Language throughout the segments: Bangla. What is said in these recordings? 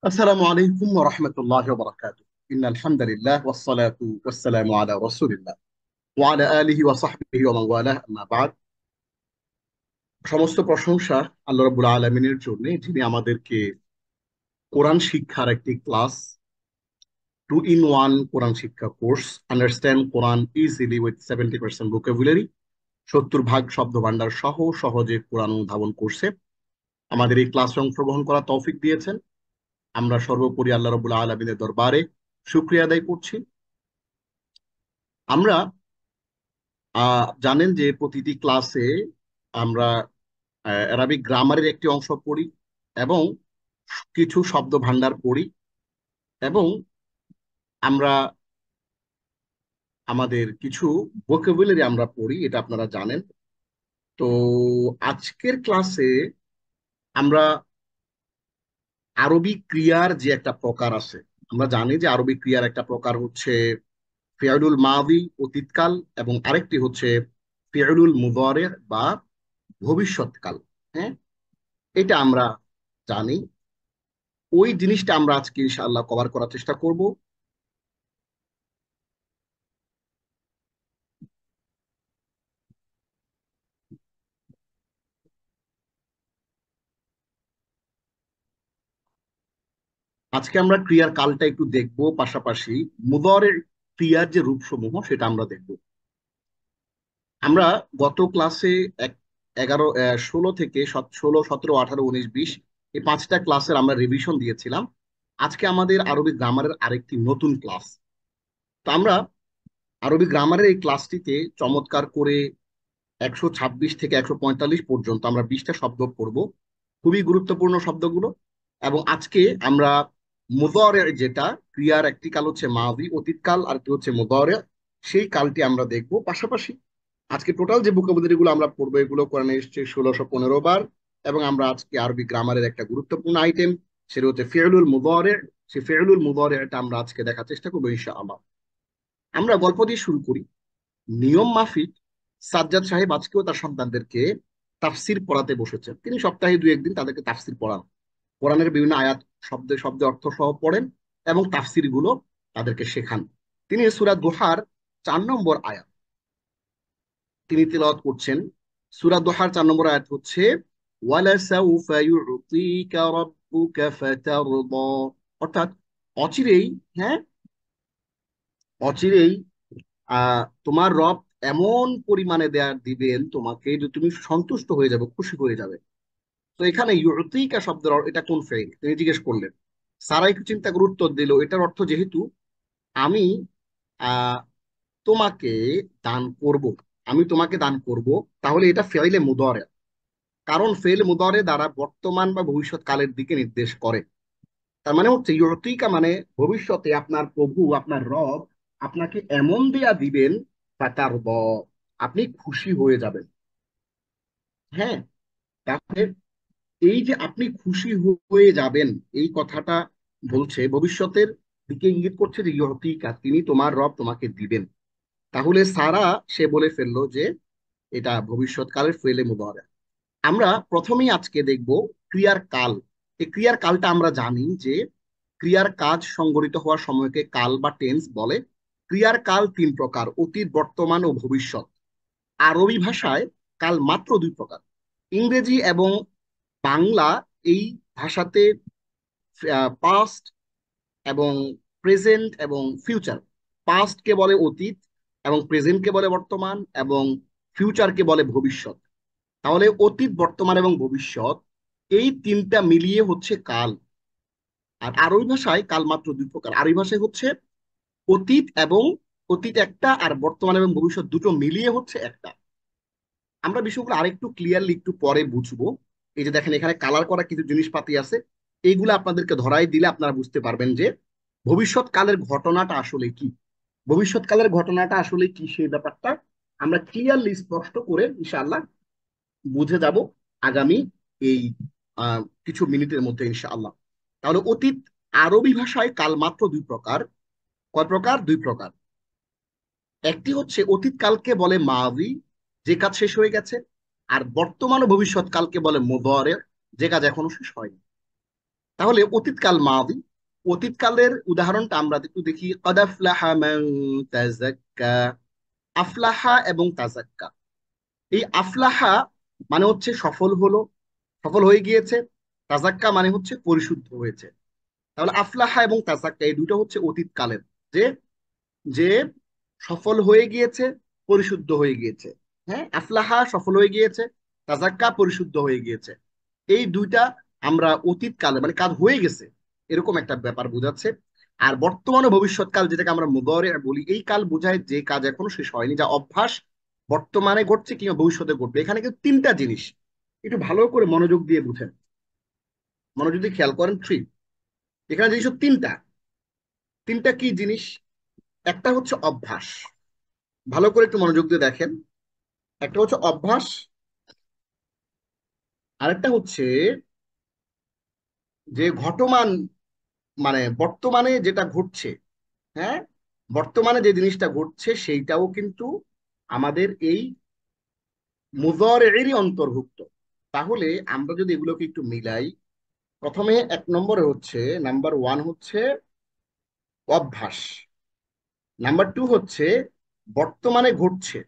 السلام عليكم ورحمة الله وبركاته. إن الحمد لله والصلاة والسلام على رسول الله وعلى آله وصحبه ومن والاه أما بعد. সমস্ত প্রশংসা আল্লাহ রাব্বুল আলামিনের জন্য, যিনি আমাদেরকে কোরআন শিক্ষার একটি ক্লাস 2-in-1 কোরআন শিক্ষা course understand Quran easily with 70% vocabulary, 70 ভাগ শব্দ ভান্ডার সহ সহজে কোরআন অনুধাবন কোর্সে আমাদের এই ক্লাসে অংশগ্রহণ করার তৌফিক দিয়েছেন। আমরা সর্বোপরি আল্লাহ রাব্বুল আলামিনের দরবারে শুকরিয়া আদায় করছি। আমরা জানেন যে প্রতিটি ক্লাসে আমরা অ্যারাবিক গ্রামারের একটি অংশ পড়ি এবং কিছু শব্দ ভান্ডার পড়ি এবং আমরা আমাদের কিছু ভোকাবুলারি আমরা পড়ি, এটা আপনারা জানেন। তো আজকের ক্লাসে আমরা আরবি ক্রিয়ার যে একটা প্রকার আছে, আমরা জানি যে আরবি ক্রিয়ার একটা প্রকার হচ্ছে ফিআলুল মাদি অতীতকাল এবং আরেকটি হচ্ছে ফিআলুল মুদারে বা ভবিষ্যৎকাল। হ্যাঁ, এটা আমরা জানি। ওই জিনিসটা আমরা আজকে ইনশাআল্লাহ কভার করার চেষ্টা করব। আজকে আমরা ক্রিয়ার কালটা একটু দেখব, পাশাপাশি মুদরের ক্রিয়ার যে রূপসমূহ সেটা আমরা দেখব। আমরা গত ক্লাসে এক 11 16 থেকে 16 17 18 19 20 এই 5টা ক্লাসের আমরা রিভিশন দিয়েছিলাম। আজকে আমাদের আরবি গ্রামারের আরেকটি নতুন ক্লাস। তো আমরা আরবি গ্রামারের এই ক্লাসটিতে চমৎকার করে 126 থেকে 145 পর্যন্ত আমরা 20টা শব্দ পড়ব, খুবই গুরুত্বপূর্ণ শব্দগুলো। এবং আজকে আমরা মুদারে, যেটা ক্রিয়ার একটি কাল হচ্ছে মাদি অতীতকাল আর একটি হচ্ছে মুদারে, সেই কালটি আমরা দেখব। পাশাপাশি আজকে টোটাল যে ভোকাবুলারি গুলো আমরা পড়বো এগুলো কোরআনে এসেছে 1615 বার। এবং আমরা আজকে আরবি গ্রামারের একটা গুরুত্বপূর্ণ আইটেম, সেটা হচ্ছে ফিউলুল মুদারে। সেই ফিউলুল মুদারে এটা আমরা আজকে দেখার চেষ্টা করবো ইনশাআল্লাহ। আমরা গল্প দিয়ে শুরু করি। নিয়ম মাফিক সাজ্জাদ সাহেব আজকেও তার সন্তানদেরকে তাফসির পড়াতে বসেছেন। তিনি সপ্তাহে 2-1 দিন তাদেরকে তাফসির পড়ান, কোরআনের বিভিন্ন আয়াত শব্দে শব্দে অর্থ সহ পড়েন এবং তাফসির গুলো তাদেরকে শেখান। তিনি সূরা দোহার 4 নম্বর আয়াত তিনি তেলাওয়াত করছেন। সূরা দোহার 4 নম্বর আয়াত হচ্ছে ওয়ালাসাউফা ইউতিকা রাব্বুকা ফাতারদা, অর্থাৎ অচিরেই, হ্যাঁ, অচিরেই তোমার রব এমন পরিমাণে দেয়া দিবেন তোমাকে যে তুমি সন্তুষ্ট হয়ে যাবে, খুশি হয়ে যাবে। তো এখানে ইউতিকা শব্দের এটা কোন ফেইল তিনি জিজ্ঞেস করলেন। সারা একটু চিন্তা করে উত্তর দিল, এটার অর্থ যেহেতু আমি আহ তোমাকে দান করব, আমি তোমাকে দান করব, তাহলে এটা ফেইলে মুদারে। কারণ ফেইল মুদারে দ্বারা বর্তমান বা ভবিষ্যৎ কালের দিকে নির্দেশ করে। তার মানে হচ্ছে ইউতিকা মানে ভবিষ্যতে আপনার প্রভু, আপনার রব আপনাকে এমন দেয়া দিবেন, তার আপনি খুশি হয়ে যাবেন। হ্যাঁ, তাহলে এই যে আপনি খুশি হয়ে যাবেন, এই কথাটা বলছে ভবিষ্যতের দিকে ইঙ্গিত করছে যে ইউতিকা তিনি তোমার রব তোমাকে দিবেন। তাহলে সারা সে বলে ফেললো যে এটা ভবিষ্যৎকালের ফেলে মুদারে। আমরা প্রথমেই আজকে দেখব ক্রিয়ার কাল। এই ক্রিয়ার কালটা আমরা জানি যে ক্রিয়ার কাজ সংঘটিত হওয়ার সময়কে কাল বা টেন্স বলে। ক্রিয়ার কাল 3 প্রকার: অতীত, বর্তমান ও ভবিষ্যৎ। আরবি ভাষায় কাল মাত্র 2 প্রকার। ইংরেজি এবং বাংলা এই ভাষাতে পাস্ট এবং প্রেজেন্ট এবং ফিউচার। পাস্টকে বলে অতীত এবং প্রেজেন্টকে বলে বর্তমান এবং ফিউচারকে বলে ভবিষ্যৎ। তাহলে অতীত, বর্তমান এবং ভবিষ্যৎ এই 3টা মিলিয়ে হচ্ছে কাল। আর আরবি ভাষায় কাল মাত্র 2 প্রকার। আরবি ভাষায় হচ্ছে অতীত এবং অতীত একটা, আর বর্তমান এবং ভবিষ্যৎ দুটো মিলিয়ে হচ্ছে একটা। আমরা বিষয়গুলো আরেকটু ক্লিয়ারলি একটু পরে বুঝবো। এই যে দেখেন এখানে কালার করা কিছু জিনিসপাতি আছে, এইগুলো আপনাদেরকে ধরাই দিলে আপনারা বুঝতে পারবেন যে ভবিষ্যৎকালের ঘটনাটা আসলে কি। ভবিষ্যৎকালের ঘটনাটা আসলে কি সেই ব্যাপারটা আমরা ক্লিয়ারলি স্পষ্ট করে ইনশাআল্লাহ বুঝে যাব আগামী এই কিছু মিনিটের মধ্যে ইনশাআল্লাহ। তাহলে অতীত আরবি ভাষায় কাল মাত্র 2 প্রকার। কয় প্রকার? 2 প্রকার। একটি হচ্ছে অতীত কালকে বলে মাজি, যে কাজ শেষ হয়ে গেছে। আর বর্তমান ও ভবিষ্যৎ কালকে বলে মুদারে, যে কাজ এখনো শেষ হয়নি। তাহলে অতীতকাল মাদি, অতীতকালের উদাহরণটা আমরা একটু দেখি। কদ আফলাহা মান তাযাক্কা। আফলাহা এবং তাজাক্কা, এই আফলাহা মানে হচ্ছে সফল হলো, সফল হয়ে গিয়েছে। তাজাক্কা মানে হচ্ছে পরিশুদ্ধ হয়েছে। তাহলে আফলাহা এবং তাজাক্কা এই দুটো হচ্ছে অতীতকালের, যে যে সফল হয়ে গিয়েছে, পরিশুদ্ধ হয়ে গিয়েছে। হ্যাঁ, আফলাহা সফল হয়ে গিয়েছে, তাজাক্কা পরিশুদ্ধ হয়ে গিয়েছে। এই দুইটা আমরা অতীতকালে মানে কাজ হয়ে গেছে এরকম একটা ব্যাপার বোঝাচ্ছে। আর বর্তমান ও ভবিষ্যৎকাল যেটাকে আমরা মুদারে বলি, এই কাল বোঝায় যে কাজ এখনো শেষ হয়নি, যা অভ্যাস বর্তমানে ঘটছে কিংবা ভবিষ্যতে ঘটবে। এখানে কিন্তু তিনটা জিনিস, একটু ভালো করে মনোযোগ দিয়ে বুঝেন, মনোযোগ দিয়ে খেয়াল করেন। এখানে জিনিস হচ্ছে তিনটা। তিনটা কি জিনিস? একটা হচ্ছে অভ্যাস, ভালো করে একটু মনোযোগ দিয়ে দেখেন। একটা হচ্ছে অভ্যাস, আরেকটা হচ্ছে যে ঘটমান, মানে বর্তমানে যেটা ঘটছে। হ্যাঁ, বর্তমানে যে জিনিসটা ঘটছে সেইটাও কিন্তু আমাদের এই মুযারেরই অন্তর্ভুক্ত। তাহলে আমরা যদি এগুলোকে একটু মিলাই, প্রথমে এক নম্বরে হচ্ছে, নাম্বার ওয়ান হচ্ছে অভ্যাস, নাম্বার টু হচ্ছে বর্তমানে ঘটছে,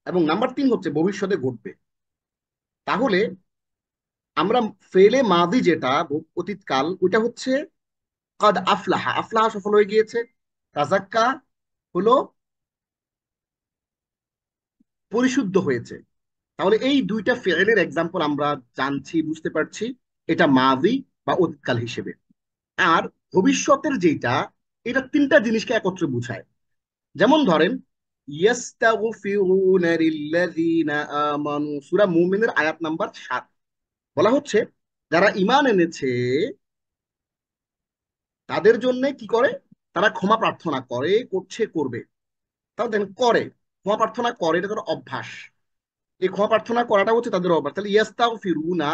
এবং নাম্বার তিন হচ্ছে ভবিষ্যতে ঘটবে। তাহলে আমরা ফেলে মাদি যেটা অতীতকাল, ওইটা হচ্ছে কাদ আফলাহা, আফলাহা সফল হয়ে গিয়েছে। তাজাক্কা হলো পরিশুদ্ধ হয়েছে। তাহলে এই দুইটা ফেলের এক্সাম্পল আমরা জানছি, বুঝতে পারছি এটা মাদি বা অতীতকাল হিসেবে। আর ভবিষ্যতের যেটা, এটা তিনটা জিনিসকে একত্রে বুঝায়। যেমন ধরেন, ইয়াস্তাগফিরুনা লিল্লাযীনা আমানু, সূরা মুমিনের আয়াত নাম্বার 7, বলা হচ্ছে যারা ঈমান এনেছে তাদের জন্য কি করে, তারা ক্ষমা প্রার্থনা করে, করছে, করবে। তাহলে দেখেন করে, ক্ষমা প্রার্থনা করে, এটা তাদের অভ্যাস। এই ক্ষমা প্রার্থনা করাটা হচ্ছে তাদের অভ্যাস। তাহলে ইয়াস্তাগফিরুনা,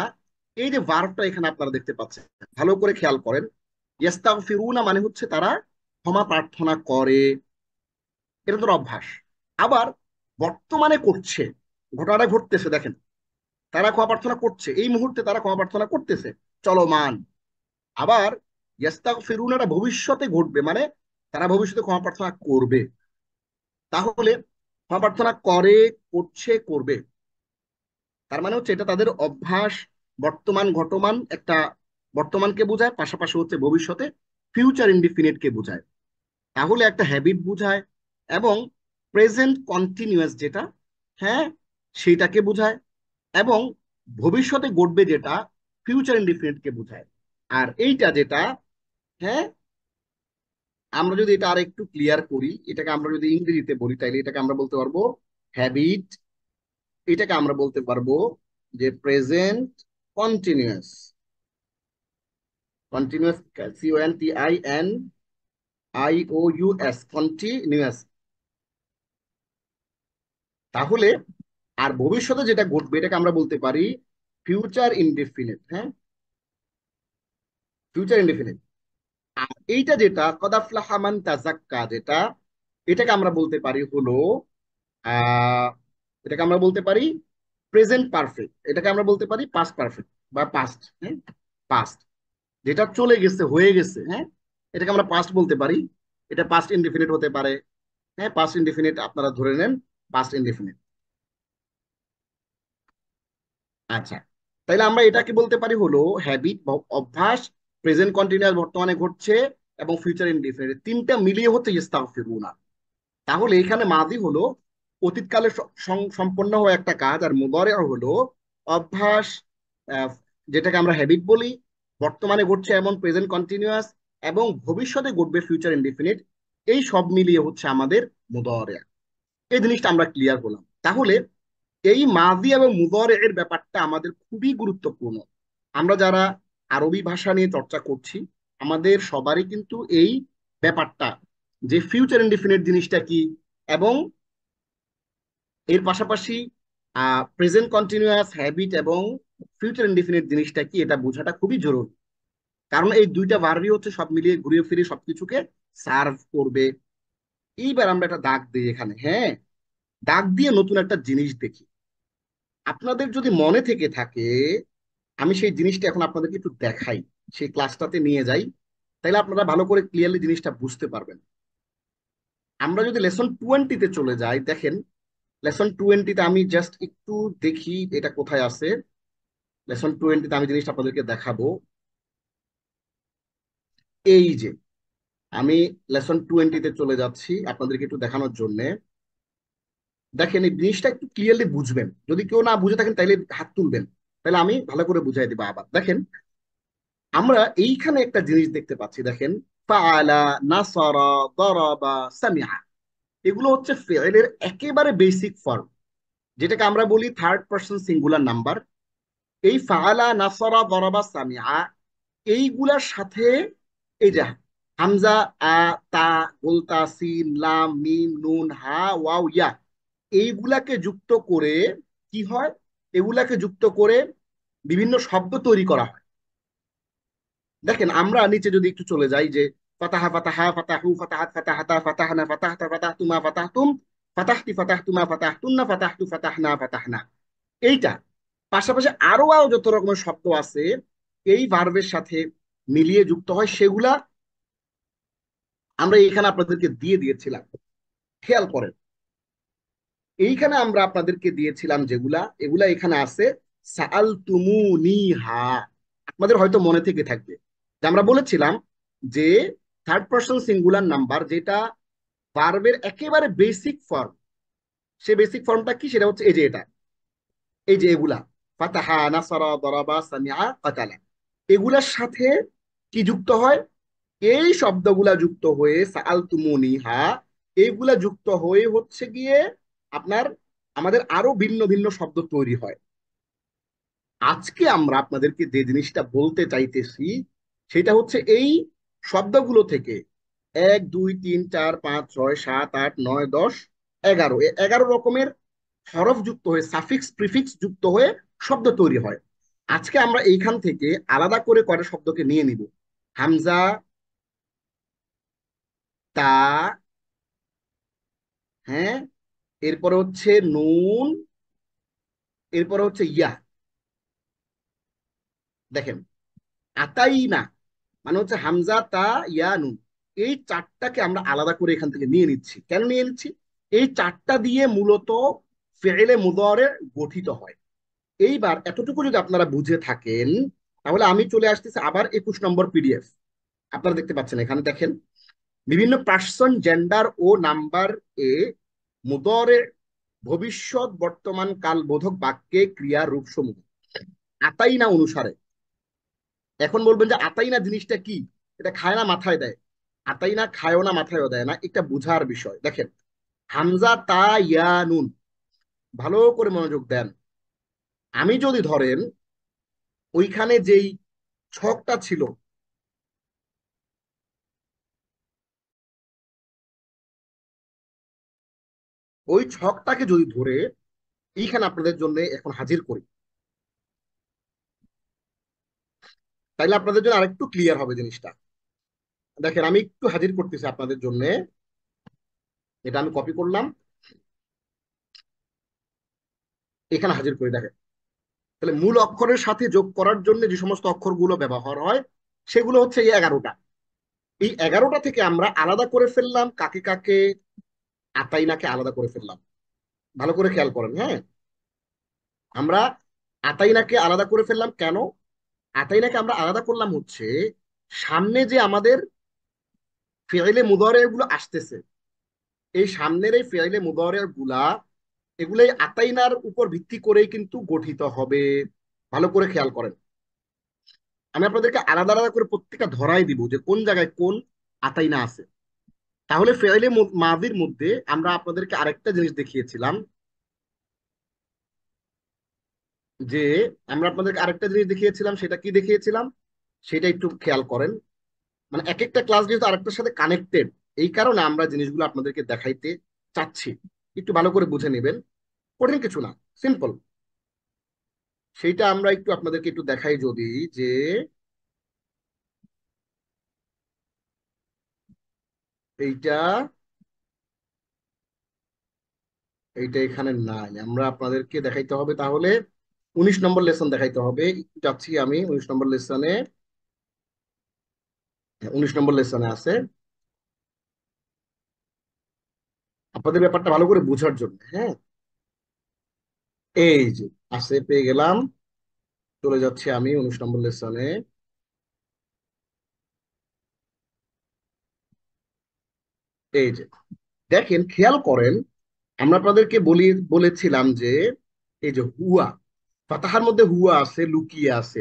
এই যে ভার্বটা এখানে আপনারা দেখতে পাচ্ছেন, ভালো করে খেয়াল করেন। ইয়াস্তাগফিরুনা মানে হচ্ছে তারা ক্ষমা প্রার্থনা করে, এটা তাদের অভ্যাস। আবার বর্তমানে করছে, ঘটনাটা ঘটতেছে, দেখেন তারা ক্ষমা প্রার্থনা করছে, এই মুহূর্তে তারা ক্ষমা প্রার্থনা করতেছে, চলমান। আবার ইয়াস্তাগফিরুনাটা ভবিষ্যতে ঘটবে, মানে তারা ভবিষ্যতে ক্ষমা প্রার্থনা করবে। তাহলে ক্ষমা প্রার্থনা করে, করছে, করবে, তার মানে হচ্ছে এটা তাদের অভ্যাস। বর্তমান ঘটমান একটা বর্তমানকে বোঝায়, পাশাপাশি হচ্ছে ভবিষ্যতে ফিউচার ইনডিফিনিট কে বোঝায়। তাহলে একটা হ্যাবিট বোঝায়, এবং প্রেজেন্ট কন্টিনিউয়াস যেটা, হ্যাঁ, সেইটাকে বোঝায়, এবং ভবিষ্যতে ঘটবে যেটা ফিউচার ইনডিফিনিট কে বোঝায়। আর এইটা যেটা, হ্যাঁ, আমরা যদি এটা আর একটু ক্লিয়ার করি, এটাকে আমরা যদি ইংরেজিতে বলি, তাইলে এটাকে আমরা বলতে পারবো হ্যাবিট। এটাকে আমরা বলতে পারবো যে present continuous, continuous, CONTINIOUS, continuous. তাহলে আর ভবিষ্যতে যেটা ঘটবে এটাকে আমরা বলতে পারি ফিউচার ইনডেফিনিট। হ্যাঁ, ফিউচার ইনডেফিনিট। আর এইটা যেটা কদাফলাহা মান তাজাক্কা, যেটা এটাকে আমরা বলতে পারি হলো আহ এটাকে আমরা বলতে পারি প্রেজেন্ট পারফেক্ট, এটাকে আমরা বলতে পারি পাস্ট পারফেক্ট বা পাস্ট। হ্যাঁ, পাস্ট যেটা চলে গেছে, হয়ে গেছে। হ্যাঁ, এটাকে আমরা পাস্ট বলতে পারি। এটা পাস্ট ইনডিফিনিট হতে পারে। হ্যাঁ, পাস্ট ইনডিফিনিট আপনারা ধরে নেন, পাস্ট ইনডিফিনিট। আচ্ছা, তাইলে আমরা এটাকে বলতে পারি হলো হ্যাবিট, অভ্যাস, প্রেজেন্ট কন্টিনিউয়াস বর্তমানে ঘটছে, এবং ফিউচার ইনডিফিনিট, তিনটা মিলিয়ে হচ্ছে ইস্তাগফিরুনা। তাহলে এখানে মাদি হলো অতীতকালে সম্পন্ন হওয়া একটা কাজ, আর মুদারে হলো অভ্যাস, আহ, যেটাকে আমরা হ্যাবিট বলি, বর্তমানে ঘটছে এমন প্রেজেন্ট কন্টিনিউয়াস, এবং ভবিষ্যতে ঘটবে ফিউচার ইনডিফিনিট। এই সব মিলিয়ে হচ্ছে আমাদের মুদারে। এই জিনিসটা আমরা ক্লিয়ার করলাম। তাহলে এই মাজি এবং মুদারে এর ব্যাপারটা আমাদের খুবই গুরুত্বপূর্ণ। আমরা যারা আরবি ভাষা নিয়ে চর্চা করছি, আমাদের সবারই কিন্তু এই ব্যাপারটা, যে ফিউচার ইনডিফিনিট জিনিসটা কি, এবং এর পাশাপাশি প্রেজেন্ট কন্টিনিউয়াস, হ্যাবিট, এবং ফিউচার ইনডিফিনিট জিনিসটা কি, এটা বোঝাটা খুবই জরুরি। কারণ এই দুইটা ভার্বই হচ্ছে সব মিলিয়ে ঘুরিয়ে ফিরিয়ে সবকিছুকে সার্ভ করবে। এইবার আমরা একটা দাগ দিই এখানে। হ্যাঁ, দাগ দিয়ে নতুন একটা জিনিস দেখি। আপনাদের যদি মনে থেকে থাকে, আমি সেই জিনিসটা এখন আপনাদেরকে একটু দেখাই, সেই ক্লাসটাতে নিয়ে যাই, তাইলে আপনারা ভালো করে ক্লিয়ারলি জিনিসটা বুঝতে পারবেন। আমরা যদি লেসন 20-তে চলে যাই, দেখেন লেসন 20-তে আমি জাস্ট একটু দেখি এটা কোথায় আছে। লেসন 20-তে আমি জিনিসটা আপনাদেরকে দেখাবো। এই যে আমি লেসন 20-তে চলে যাচ্ছি আপনাদেরকে একটু দেখানোর জন্য। দেখেন এই জিনিসটা একটু ক্লিয়ারলি বুঝবেন, যদি কেউ না বুঝে থাকেন তাইলে হাত তুলবেন, তাহলে আমি ভালো করে বুঝাই দিব। আবার দেখেন, আমরা এইখানে একটা জিনিস দেখতে পাচ্ছি, দেখেন ফাআলা, নাসারা, দারাবা, সামিআ, এগুলো হচ্ছে ফেলের একেবারে বেসিক ফর্ম, যেটাকে আমরা বলি থার্ড পার্সন সিঙ্গুলার নাম্বার। এই ফাআলা, নাসারা, দারাবা, সামিআ এইগুলার সাথে এই যে হামজা, আ, তা, গোলতা, সিন, লাম, মিম, নুন, হা, ওয়াও, ইয়া, এইগুলাকে যুক্ত করে কি হয়, এগুলাকে যুক্ত করে বিভিন্ন শব্দ তৈরি করা হয়। দেখেন আমরা নিচে যদি একটু চলে যাই, যে ফাতাহা, ফাতাহা, ফাতাহু, ফাতাহাত, ফাতাহাতা, ফাতাহনা, ফাতাহতা, ফাতাহতুমা, ফাতাহতুম, ফাতাহতি, ফাতাহতুমা, ফাতাহতুন্না, ফাতাহতু, ফাতাহনা, ফাতাহনা, এইটা পাশাপাশি আরো যত রকমের শব্দ আছে এই ভার্বের সাথে মিলিয়ে যুক্ত হয়, সেগুলা আমরা এইখানে আপনাদেরকে দিয়ে দিয়েছিলাম। খেয়াল করেন, এইখানে আমরা আপনাদেরকে দিয়েছিলাম যেগুলা, এগুলা এখানে আছে। সাআল তুমুনিহা, আপনাদের হয়তো মনে থেকে থাকবে যে আমরা বলেছিলাম যে থার্ড পার্সন সিঙ্গুলার নাম্বার যেটা ভার্বের একেবারে বেসিক ফর্ম, সে বেসিক ফর্মটা কি, সেটা হচ্ছে এই যে এটা, এই যে এগুলা ফাতাহা, নাসারা, দরাবা, সামিআ, কাতালা, এগুলার সাথে কি যুক্ত হয়, এই শব্দগুলা যুক্ত হয়ে সাআল তুমুনিহা, এইগুলা যুক্ত হয়ে হচ্ছে গিয়ে আপনার আমাদের আরো ভিন্ন ভিন্ন শব্দ তৈরি হয়। আজকে আমরা আপনাদেরকে যে জিনিসটা বলতে চাইতেছি সেটা হচ্ছে এই শব্দগুলো থেকে 1 2 3 4 5 6 7 8 9 10 11, 11 রকমের হরফ যুক্ত হয়ে সাফিক্স প্রিফিক্স যুক্ত হয়ে শব্দ তৈরি হয়। আজকে আমরা এইখান থেকে আলাদা করে কয়টা শব্দকে নিয়ে নিব। হামজা, তা, হ্যাঁ, এরপরে হচ্ছে নুন, এরপরে হচ্ছে ইয়া। দেখেন, আতাই না মানে হচ্ছে হামজা, তা, ইয়া, নুন, এই চারটাকে আমরা আলাদা করে এখান থেকে নিয়ে নিচ্ছি। কেন নিয়ে নিচ্ছি, এই চারটা দিয়ে মূলত ফেলে মুদরে গঠিত হয়। এইবার এতটুকু যদি আপনারা বুঝে থাকেন, তাহলে আমি চলে আসতেছি আবার 21 নম্বর পিডিএফ। আপনারা দেখতে পাচ্ছেন এখানে, দেখেন বিভিন্ন পার্সন, জেন্ডার ও নাম্বার এ মুদরে ভবিষ্যৎ বর্তমান কাল বোধক বাক্যে ক্রিয়া রূপ সমূহ আতাইনা অনুসারে। এখন বলবেন যে আতাইনা জিনিসটা কি, এটা খায় না মাথায় দেয়। আতাইনা খায়ও না মাথায়ও দেয় না, একটা বুঝার বিষয়। দেখেন হামজা, তা, ইয়া, নুন, ভালো করে মনোযোগ দেন। আমি যদি ধরেন ওইখানে যেই ছকটা ছিল, ওই ছকটাকে যদি ধরে এইখানে আপনাদের জন্য এখন হাজির করি, তাইলে আপনাদের জন্য আরেকটু ক্লিয়ার হবে জিনিসটা। দেখেন আমি একটু হাজির করতেছি আপনাদের জন্য, এটা আমি কপি করলাম, এখানে হাজির করি। দেখেন, তাহলে মূল অক্ষরের সাথে যোগ করার জন্য যে সমস্ত অক্ষরগুলো ব্যবহার হয় সেগুলো হচ্ছে এই 11টা। এই 11টা থেকে আমরা আলাদা করে ফেললাম কাকে কাকে, আতাইনাকে আলাদা করে ফেললাম। ভালো করে খেয়াল করেন, হ্যাঁ, আমরা আতাইনাকে আলাদা করে ফেললাম কেন, আতাইনাকে আমরা আলাদা করলাম হচ্ছে সামনে যে আমাদের ফেইলে মুদারে গুলো আসতেছে, এই সামনের এই ফেইলে মুদারে গুলা এগুলাই আতাইনার উপর ভিত্তি করেই কিন্তু গঠিত হবে। ভালো করে খেয়াল করেন, আমি আপনাদেরকে আলাদা আলাদা করে প্রত্যেকটা ধরাই দিব যে কোন জায়গায় কোন আতাইনা আছে। তাহলে ফেইলে মাদির মধ্যে আমরা আপনাদেরকে আরেকটা জিনিস দেখিয়েছিলাম, যে আমরা আপনাদেরকে আরেকটা জিনিস দেখিয়েছিলাম, সেটা কি দেখিয়েছিলাম সেটা একটু খেয়াল করেন। মানে এক একটা ক্লাস যেহেতু আরেকটার সাথে কানেক্টেড, এই কারণে আমরা জিনিসগুলো আপনাদেরকে দেখাইতে চাচ্ছি, একটু ভালো করে বুঝে নেবেন। কঠিন কিছু না, সিম্পল। সেইটা আমরা একটু আপনাদেরকে একটু দেখাই যদি, যে এইটা, এইটা এখানে নাই, আমরা আপনাদেরকে দেখাইতে হবে তাহলে 19 নম্বর লেসন দেখাইতে হবে। একটু যাচ্ছি আমি 19 নম্বর লেসনে। 19 নম্বর লেসনে আছে আপনাদের ব্যাপারটা ভালো করে বোঝার জন্য। হ্যাঁ, এই যে আছে, পেয়ে গেলাম। চলে যাচ্ছি আমি 19 নম্বর লেসনে। এই যে দেখেন, খেয়াল করেন, আমরা আপনাদেরকে বলেছিলাম যে এই যে হুয়া, ফাতাহার মধ্যে হুয়া আছে, লুকিয়ে আছে।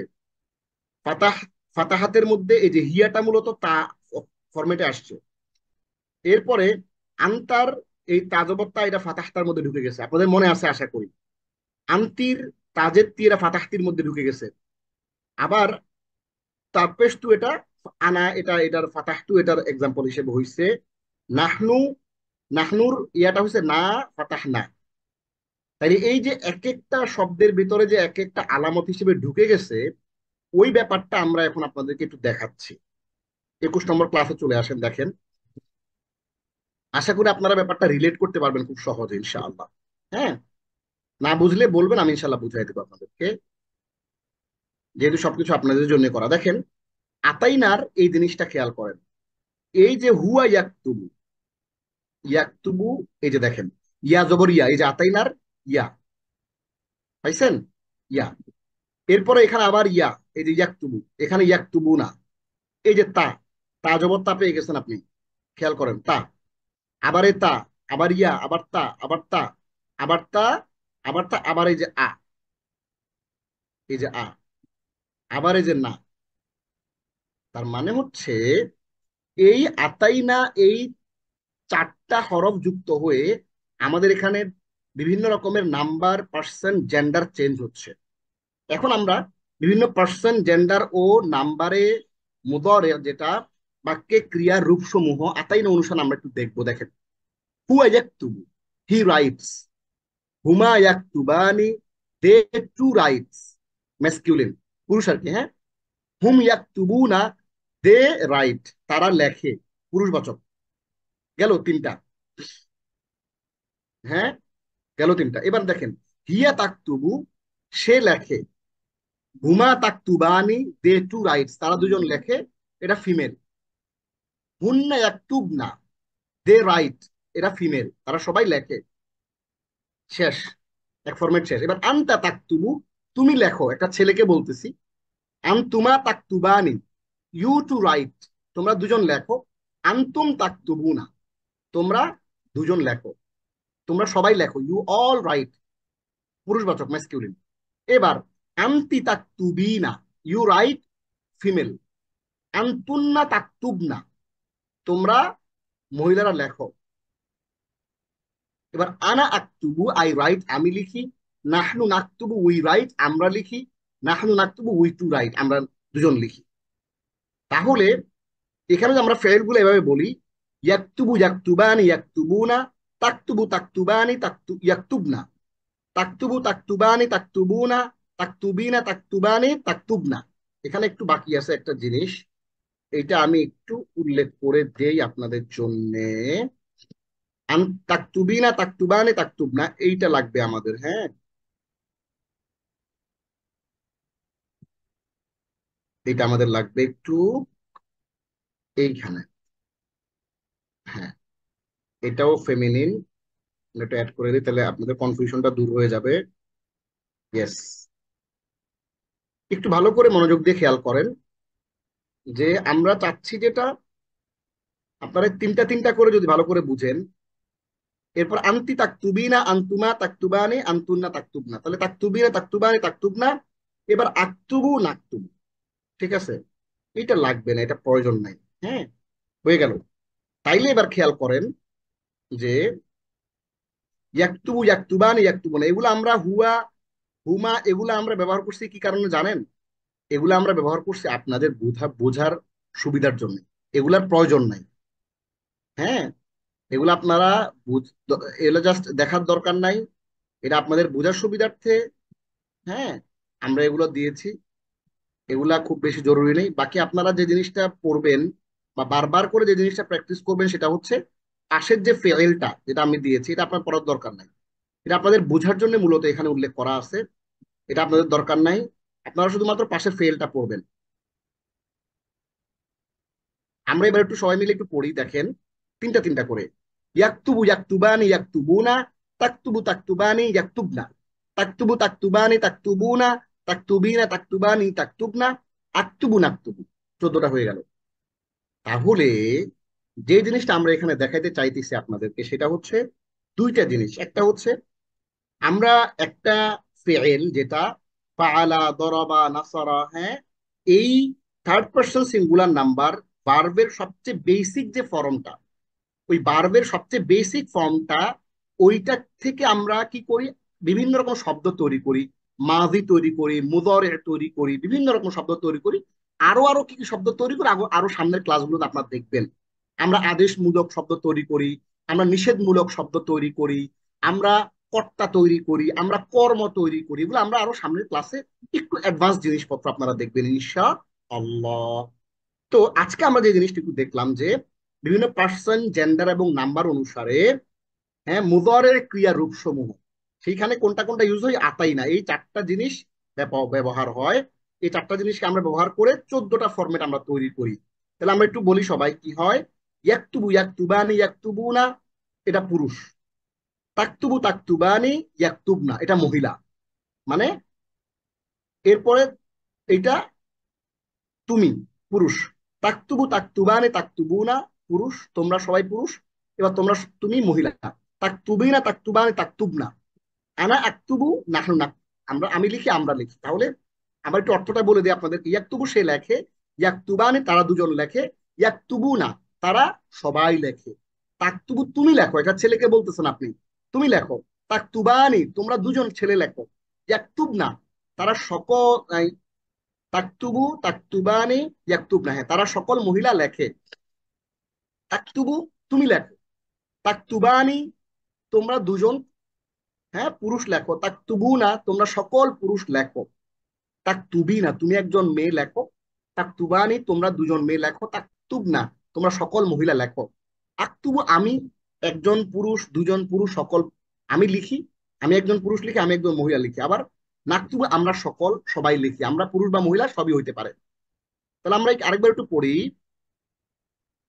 ফাতাহ, ফাতাহাতের মধ্যে এই যে হিয়াটা মূলত তা ফরম্যাটে আসছে। এরপরে আন্তার এই তাজবত্তা এটা ফাতাহতার মধ্যে ঢুকে গেছে, আপনাদের মনে আছে আশা করি। আন্তির তাজের তি এরা ফাতাহতির মধ্যে ঢুকে গেছে। আবার তারপেশ টু এটা আনা, এটা এটার ফাতাহ টু এটার এক্সাম্পল হিসেবে হইছে। নাহনু, নাহনুর ইয়াটা হইছে না, ফাতাহ না। তাই এই যে এক একটা শব্দের ভিতরে যে এক একটা আলামত হিসেবে ঢুকে গেছে, ওই ব্যাপারটা আমরা এখন আপনাদেরকে একটু দেখাচ্ছি। 21 নম্বর ক্লাসে চলে আসেন, দেখেন। আশা করি আপনারা ব্যাপারটা রিলেট করতে পারবেন খুব সহজে ইনশাআল্লাহ। হ্যাঁ, না বুঝলে বলবেন, আমি ইনশাআল্লাহ বুঝাই দেবো আপনাদেরকে, যেহেতু সবকিছু আপনাদের জন্য করা। দেখেন, আতাইনার এই জিনিসটা খেয়াল করেন। এই যে হুয়া ইয়াকতুবু, ইয়াকতুবু, এই যে দেখেন, ইয়া জবর ইয়া, এই যে আতাইনার ইয়া, পাইছেন? ইয়া। এরপরে এখানে আবার ইয়া, এই যে ইয়াকতুবু, এখানে ইয়াকতুবু না। এই যে তা, তা জবর তা পেয়ে গেছেন আপনি, খেয়াল করেন, তা। আবার এই তা, আবার ইয়া, আবার তা, আবার তা, আবার তা, আবার তা, আবার এই যে আ, এই যে আ, আবার এই যে না। তার মানে হচ্ছে এই আতাইনা, এই চারটা হরফ যুক্ত হয়ে আমাদের এখানে বিভিন্ন রকমের নাম্বার, পার্সন, জেন্ডার চেঞ্জ হচ্ছে। এখন আমরা বিভিন্ন পার্সন, জেন্ডার ও নাম্বারে মুদরে, যেটা বাক্যে ক্রিয়ার রূপসমূহ আতাইনা অনুসারে আমরা একটু দেখবো। দেখেন, হুয়া ইয়াকতুবু, হি রাইটস। হুমা ইয়াকতুবানি, দে টু রাইটস, ম্যাসকিউলিন, পুরুষ আর কি। হ্যাঁ, হুম ইয়াকতুবুনা, দে রাইট, তারা লেখে, পুরুষবাচক। গেল তিনটা। হ্যাঁ, গেল তিনটা। এবার দেখেন, হিয়া তাকতুবু, সে লেখে। হুমা তাকতুবানি, দে টু রাইটস, তারা দুজন লেখে, এটা ফিমেল। হুন্না ইয়াকতুবনা, দে রাইট, এটা ফিমেল, তারা সবাই লেখে। শেষ, এক ফরম্যাট শেষ। এবার আনতা তাকতুবু, তুমি লেখো, একটা ছেলেকে বলতেছি। আনতুমা তাকতুবানি, ইউ টু রাইট, তোমরা দুজন লেখো। আনতুম তাকতুবুনা, তোমরা দুজন লেখো, তোমরা সবাই লেখো, ইউ অল রাইট, পুরুষবাচক, ম্যাসকিউলিন। এবার আন্তি তাকতুবিনা, ইউ রাইট, ফিমেল। আন্তুন্না তাকতুবনা, তোমরা মহিলারা লেখো। এবার আনা আক্তুবু, আই রাইট, আমি লিখি। নাহনু নাকতুবু, উই রাইট, আমরা লিখি। নাহনু নাকতুবু, উই টু রাইট, আমরা দুজন লিখি। তাহলে এখানে যে আমরা ফেল গুলো এভাবে বলি, ইয়াকতুবু ইয়াকতুবানি ইয়াকতুবুনা, তাকতুবু তাকতুবানি ইয়াকতুবনা, তাকতুবু তাকতুবানি তাকতুবুনা, তাকতুবিনা তাকতুবানি তাকতুবনা। এখানে একটু বাকি আছে একটা জিনিস, এটা আমি একটু উল্লেখ করে দেই আপনাদের জন্য। তাকতুবিনা তাকতুবানি তাকতুবনা, এইটা লাগবে আমাদের। হ্যাঁ, এটা আমাদের লাগবে একটু এইখানে। হ্যাঁ, এটাও ফেমিনিন, এটা অ্যাড করে দিই, তাহলে আপনাদের কনফিউশনটা দূর হয়ে যাবে। ইয়েস, একটু ভালো করে মনোযোগ দিয়ে খেয়াল করেন যে আমরা চাচ্ছি যেটা, আপনারা তিনটা তিনটা করে যদি ভালো করে বুঝেন। এরপর আন্তি তাকতুবিনা, আন্তুমা তাকতুবানি, আন্তুন্না তাকতুবনা, তাহলে তাকতুবিনা তাকতুবানি তাকতুবনা। এবার আক্তুবু নাকতুবু, ঠিক আছে, এটা লাগবে না, এটা প্রয়োজন নাই। হ্যাঁ, হয়ে গেল। তাইলে এবার খেয়াল করেন যে ইয়াকতুবু ইয়াকতুবানি ইয়াকতুবুনা, এগুলো আমরা হুয়া, হুমা, এগুলো আমরা ব্যবহার করছি কি কারণে জানেন? এগুলো আমরা ব্যবহার করছি আপনাদের বোঝার সুবিধার জন্য, এগুলার প্রয়োজন নাই। হ্যাঁ, এগুলো আপনারা এগুলো জাস্ট দেখার দরকার নাই, এটা আপনাদের বোঝার সুবিধার্থে। হ্যাঁ, আমরা এগুলো দিয়েছি, এগুলা খুব বেশি জরুরি নেই। বাকি আপনারা যে জিনিসটা পড়বেন বা বারবার করে যে জিনিসটা প্র্যাকটিস করবেন, সেটা হচ্ছে পাশের যে ফেলটা যেটা আমি দিয়েছি, এটা আপনার পড়ার দরকার নাই, এটা আপনাদের বোঝার জন্য মূলত এখানে উল্লেখ করা আছে। এটা আপনাদের দরকার নাই, আপনারা শুধুমাত্র পাশে ফেলটা পড়বেন। আমরা এবার একটু সবাই মিলে একটু পড়ি, দেখেন তিনটা তিনটা করে। ইয়াকতুবু ইয়াকতুবানি ইয়াকতুবুনা, তাকতুবু তাকতুবানি ইয়াকতুবনা, তাকতুবু তাকতুবানি তাকতুবুনা, তাকতুবিনা তাকতুবানি তাকতুবনা, আকতুবু নাকতুবু। 14টা হয়ে গেল। তাহলে যে জিনিসটা আমরা এখানে দেখাইতে চাইতেছি আপনাদেরকে সেটা হচ্ছে দুইটা জিনিস। একটা হচ্ছে আমরা একটা ফেল যেটা ফাআলা দরাবা নাসারা, হ্যাঁ, এই থার্ড পার্সন সিঙ্গুলার নাম্বার ভার্বের সবচেয়ে বেসিক যে ফর্মটা, ওই ভার্বের সবচেয়ে বেসিক ফর্মটা, ওইটা থেকে আমরা কি করি, বিভিন্ন রকম শব্দ তৈরি করি, মাজি তৈরি করি, মুদরে তৈরি করি, বিভিন্ন রকম শব্দ তৈরি করি। আরো আরো কি কি শব্দ তৈরি করি আরো আরো সামনের ক্লাসগুলোতে আপনারা দেখবেন। আমরা আদেশমূলক শব্দ তৈরি করি, আমরা নিষেধমূলক শব্দ তৈরি করি, আমরা কর্তা তৈরি করি, আমরা কর্ম তৈরি করি। এগুলো আমরা আরো সামনের ক্লাসে একটু অ্যাডভান্স জিনিসপত্র আপনারা দেখবেন ইনশাআল্লাহ। তো আজকে আমরা যে জিনিসটা একটু দেখলাম যে বিভিন্ন পার্সন, জেন্ডার এবং নাম্বার অনুসারে, হ্যাঁ, মুদরের ক্রিয়া রূপ সমূহ, সেইখানে কোনটা কোনটা ইউজ হয় আতাই না, এই চারটা জিনিস ব্যবহার হয়। এই চারটা জিনিসকে আমরা ব্যবহার করে 14টা ফরম্যাট আমরা তৈরি করি। তাহলে আমরা একটু বলি সবাই কি হয়। ইয়াকতুবু ইয়াকতুবানি ইয়াকতুবুনা, এটা পুরুষ। তাকতুবু তাকতুবানি ইয়াকতুবনা, এটা মহিলা। মানে এরপরে এটা তুমি, পুরুষ। তাকতুবু তাকতুবানি তাকতুবুনা, পুরুষ, তোমরা সবাই পুরুষ। এবার তোমরা, তুমি মহিলা। তাকতুবিনা তাকতুবানি তাকতুবনা, আনা আক্তুবু নাহনু নাক, আমরা, আমি লিখি আমরা লিখি। তাহলে আবার একটু অর্থটা বলে দিই আপনাদের। ইয়াকতুবু সে লেখে, ইয়াকতুবানি তারা দুজন লেখে, ইয়াকতুবু না তারা সবাই লেখে। তাকতুবু তুমি লেখো, এটা ছেলেকে বলতেছেন আপনি, তুমি লেখো। তাকতুবানি তোমরা দুজন ছেলে লেখো। ইয়াকতুব না তারা সকল, তাকতুবু তাকতুবানি ইয়াকতুব না, হ্যাঁ, তারা সকল মহিলা লেখে। তাকতুবু তুমি লেখো, তাকতুবানি তোমরা দুজন, হ্যাঁ, পুরুষ লেখো। তাকতুবু না তোমরা সকল পুরুষ লেখো। তাকতুবি না তুমি একজন মেয়ে লেখো। তাকতুবানি তোমরা দুজন মেয়ে লেখো। তাকতুব না তোমরা সকল মহিলা লেখো। আকতুবু আমি একজন পুরুষ, দুজন পুরুষ, সকল, আমি লিখি, আমি একজন পুরুষ লিখি, আমি একজন মহিলা লিখি। আবার নাকতুবু আমরা সকল সবাই লিখি, আমরা পুরুষ বা মহিলা সবই হইতে পারে। তাহলে আমরা আরেকবার একটু পড়ি।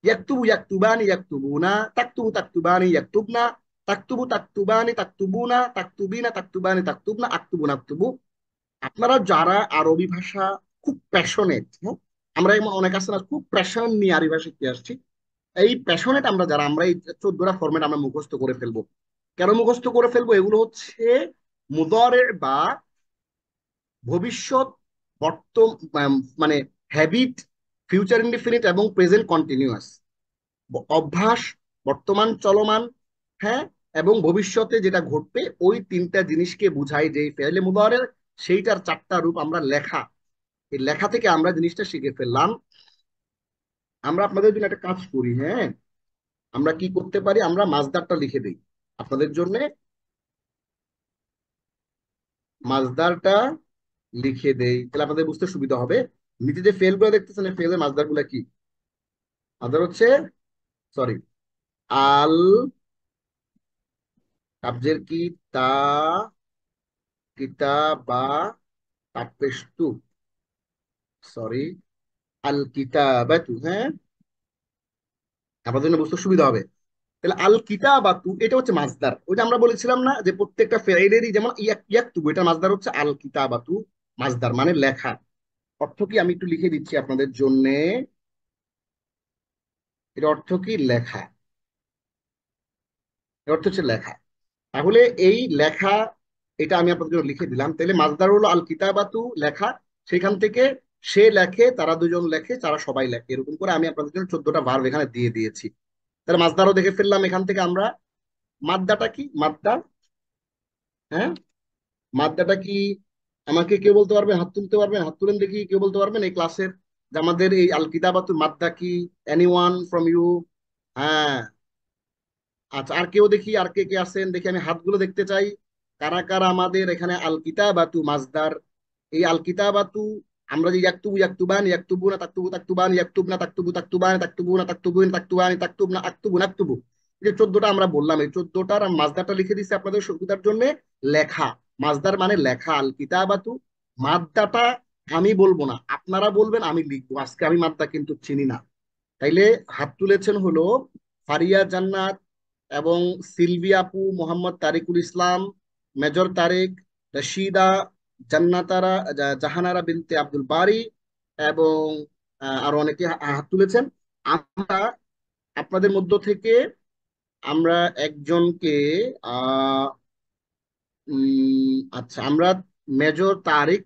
ইয়াকতুবু ইয়াকতুবানি ইয়াকতুবুনা, তাকতুবু তাকতুবানি ইয়াকতুবনা, তাকতুবু তাকতুবানি তাকতুবুনা, তাকতুবিনা তাকতুবানি তাকতুবনা, আকতুবু নাকতুবু। আপনারা যারা আরবি ভাষা খুব প্যাশনেট, হ্যাঁ, আমরা অনেক আছে না খুব প্যাশন নিয়ে আরবি ভাষা শিখতে আসছি, এই প্যাশনেট আমরা যারা, আমরা এই 14টা ফরম্যাট আমরা মুখস্থ করে ফেলবো। কেন মুখস্থ করে ফেলবো? এগুলো হচ্ছে মুদরে বা ভবিষ্যৎ, বর্তমান, মানে হ্যাবিট, ফিউচার ইনডিফিনিট এবং প্রেজেন্ট কন্টিনিউয়াস, অভ্যাস, বর্তমান চলমান, হ্যাঁ, এবং ভবিষ্যতে যেটা ঘটবে, ওই তিনটা জিনিসকে বুঝাই যে ফেলে মুদারের, সেইটার চারটা রূপ আমরা লেখা। এই লেখা থেকে আমরা জিনিসটা শিখে ফেললাম। আমরা আপনাদের জন্য একটা কাজ করি, হ্যাঁ, আমরা কি করতে পারি, আমরা মাজদারটা লিখে দিই আপনাদের জন্য। মাজদারটা লিখে দেই, তাহলে আপনাদের বুঝতে সুবিধা হবে। নিচে যে ফেল গুলো দেখতেছেন, এই ফেলের মাজদার গুলা কি? মাজদার হচ্ছে, সরি, আল, কাবজের কি, তা, কিতাবা, তাপেস্তু, সরি, আল কিতাবাতু, হ্যাঁ, আপনাদের জন্য বুঝতে সুবিধা হবে। তাহলে আল কিতাবাতু এটা হচ্ছে মাজদার। ওই যে আমরা বলেছিলাম না যে প্রত্যেকটা ফেইলেরই যেমন ইয়াকতুবু, এটা মাজদার হচ্ছে আল কিতাবাতু, মাজদার মানে লেখা। অর্থ কি আমি একটু লিখে দিচ্ছি আপনাদের জন্য। এর অর্থ কি? লেখা। এর অর্থ হচ্ছে লেখা। তাহলে এই লেখা, এটা আমি আপনাদের জন্য লিখে দিলাম। তাহলে মাজদার হলো আল কিতাবাতু, লেখা। সেখান থেকে সে লেখে, তারা দুজন লেখে, তারা সবাই লেখে, এরকম করে আমি আপনাদের জন্য 14টা ভার্ব এখানে দিয়ে দিয়েছি। তাহলে মাজদারও দেখে ফেললাম। এখান থেকে আমরা মাদ্দাটা কি, মাদ্দা, হ্যাঁ, মাদ্দাটা কি আমাকে কেউ বলতে পারবেন? হাত তুলতে পারবেন? হাত তুলেন দেখি, কেউ বলতে পারবেন এই ক্লাসের যে আমাদের এই আল কিতাবাতুর মাদ্দা কি? Anyone from you? হ্যাঁ, আচ্ছা, আর কেউ দেখি, আর কে কে আছেন দেখি, আমি হাতগুলো দেখতে চাই। কারা কারা আমাদের এখানে আল কিতাবাতু মাজদার, এই আল কিতাবাতু, আমরা যে ইয়াকতুবু ইয়াকতুবান ইয়াকতুবুনা তাকতুবু তাকতুবান ইয়াকতুবনা তাকতুবু তাকতুবান তাকতুবুনা তাকতুবুন তাকতুবানি তাকতুবনা আকতুবু নাকতুবু, এই যে 14টা আমরা বললাম, এই 14টার মাজদারটা লিখে দিচ্ছি আপনাদের সুবিধার জন্য। লেখা, মাজদার মানে লেখা, আল কিতাবাতু। মাদ্দাটা আমি বলবো না, আপনারা বলবেন, আমি লিখবো। আজকে আমি মাদ্দা কিন্তু চিনি না। তাইলে হাত তুলেছেন হলো ফারিয়া জান্নাত এবং সিলভি আপু, মোহাম্মদ তারিকুল ইসলাম, মেজর তারেক, রশিদা, জান্নাতারা, জাহানারা বিনতে আব্দুল বারি এবং আরো অনেকে হাত তুলেছেন। আমরা আপনাদের মধ্য থেকে আমরা একজনকে আহ আচ্ছা, আমরা মেজর তারিক,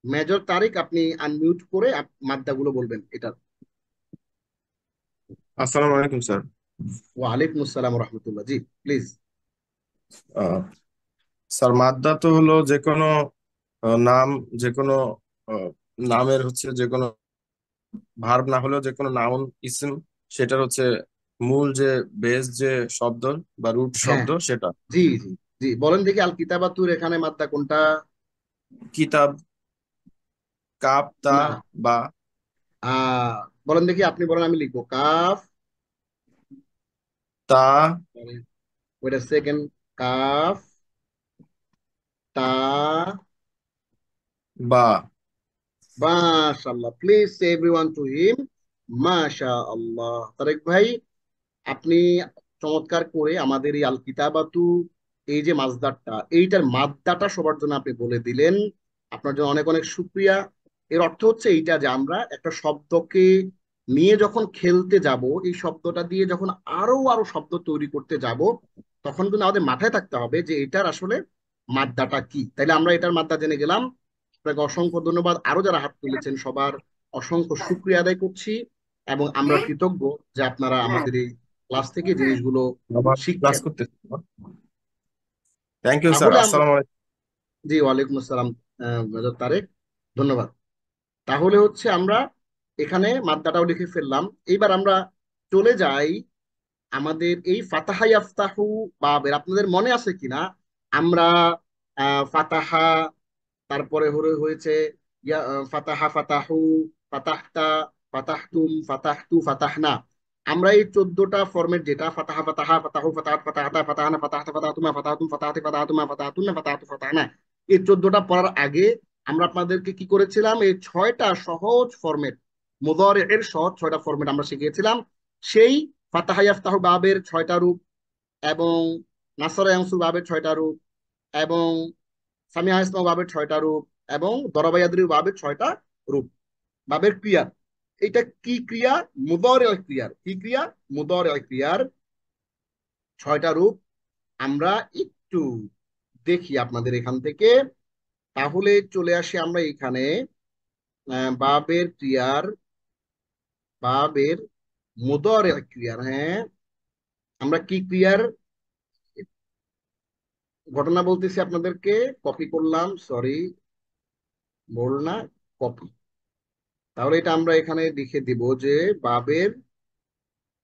মেজর তারিক, আপনি আনমিউট করে মাদ্দাগুলো বলবেন এটা। আসসালামু আলাইকুম স্যার। ওয়ালাইকুম আসসালাম রহমতুল্লাহ, জি প্লিজ। আহ, স্যার মাদ্দা তো হলো যে কোনো নাম, যে কোনো আহ, নামের হচ্ছে যে কোনো ভার্ব না হলেও যে কোনো নাউন ইসম, সেটার হচ্ছে মূল যে বেস যে শব্দ বা রুট হ্যাঁ, শব্দ সেটা। জি জি জি, বলেন দেখি আল কিতাবাতুর এখানে মাদ্দা কোনটা? কিতাব, কাপ তা না, বা। আহ বলেন দেখি, আপনি বলেন, আমি লিখবো কাফ। তা ওয়েট আ সেকেন্ড। কাফ, তা, বা। মাশাআল্লাহ, please say everyone to him, মাশাআল্লাহ। তারেক ভাই, আপনি চমৎকার করে আমাদের এই আল কিতাবাতু, এই যে মাজদারটা, এইটার মাদ্দাটা সবার জন্য আপনি বলে দিলেন। আপনার জন্য অনেক অনেক শুক্রিয়া। এর অর্থ হচ্ছে এইটা যে আমরা একটা শব্দকে নিয়ে যখন খেলতে যাব, এই শব্দটা দিয়ে যখন আরো আরো শব্দ তৈরি করতে যাব, তখন কিন্তু আমাদের মাথায় থাকতে হবে যে এটার আসলে মাদ্দাটা কি। তাইলে আমরা এটার মাদ্দা জেনে গেলাম। আপনাকে অসংখ্য ধন্যবাদ। আরো যারা হাত তুলেছেন সবার অসংখ্য শুক্রিয়া আদায় করছি, এবং আমরা কৃতজ্ঞ যে আপনারা আমাদের এই ক্লাস থেকে জিনিসগুলো আবার ক্লাস শিখছেন। করতে। Thank you sir. তাহলে আমরা, আসসালামু আলাইকুম। জি ওয়ালাইকুম আসসালাম মেজর তারেক, ধন্যবাদ। তাহলে হচ্ছে আমরা এখানে মাদ্দাটাও লিখে ফেললাম। এইবার আমরা চলে যাই আমাদের এই ফাতাহা ইয়াফতাহু বাবের। আপনাদের মনে আছে কিনা আমরা ফাতাহা, তারপরে হয়েছে ফাতাহা, ফাতাহু, ফাতাহতা, ফাতাহতুম, ফাতাহতু, ফাতাহনা। আমরা এই 14টা ফরম্যাট, যেটা ফাতাহা, ফাতাহা, ফাতাহু, ফাতাহাত, ফাতাহাতা, ফাতাহানা, ফাতাহাতা, ফাতাহাতুমা, ফাতাহাতুম, ফাতাহাতি, ফাতাহাতুমা, ফাতাহাতুন্না, ফাতাহাতু, ফাতাহানা, এই 14টা পড়ার আগে আমরা আপনাদেরকে কি করেছিলাম, এই 6টা সহজ ফরম্যাট, মুদারি এর সহজ 6টা ফরম্যাট আমরা শিখিয়েছিলাম। সেই ফাতাহা ইয়াফতাহু বাবের 6টা রূপ, এবং নাসরা ইয়ানসুর বাবের 6টা রূপ, এবং সামিয়া ইসলাম বাবের 6টা রূপ, এবং দরাবায়াদ্রি বাবের 6টা রূপ, বাবের ক্রিয়া। এটা কি ক্রিয়া? মুদরে ক্রিয়ার। কি ক্রিয়া? মুদরে ক্রিয়ার 6টা রূপ আমরা একটু দেখি আপনাদের এখান থেকে। তাহলে চলে আসি আমরা এখানে বাবের ক্রিয়ার, বাবের মুদরে ক্রিয়ার। হ্যাঁ, আমরা কি ক্রিয়ার ঘটনা বলতেছি আপনাদেরকে। কপি করলাম, সরি, বল না, কপি। তাহলে এটা আমরা এখানে লিখে দিব যে বাবের,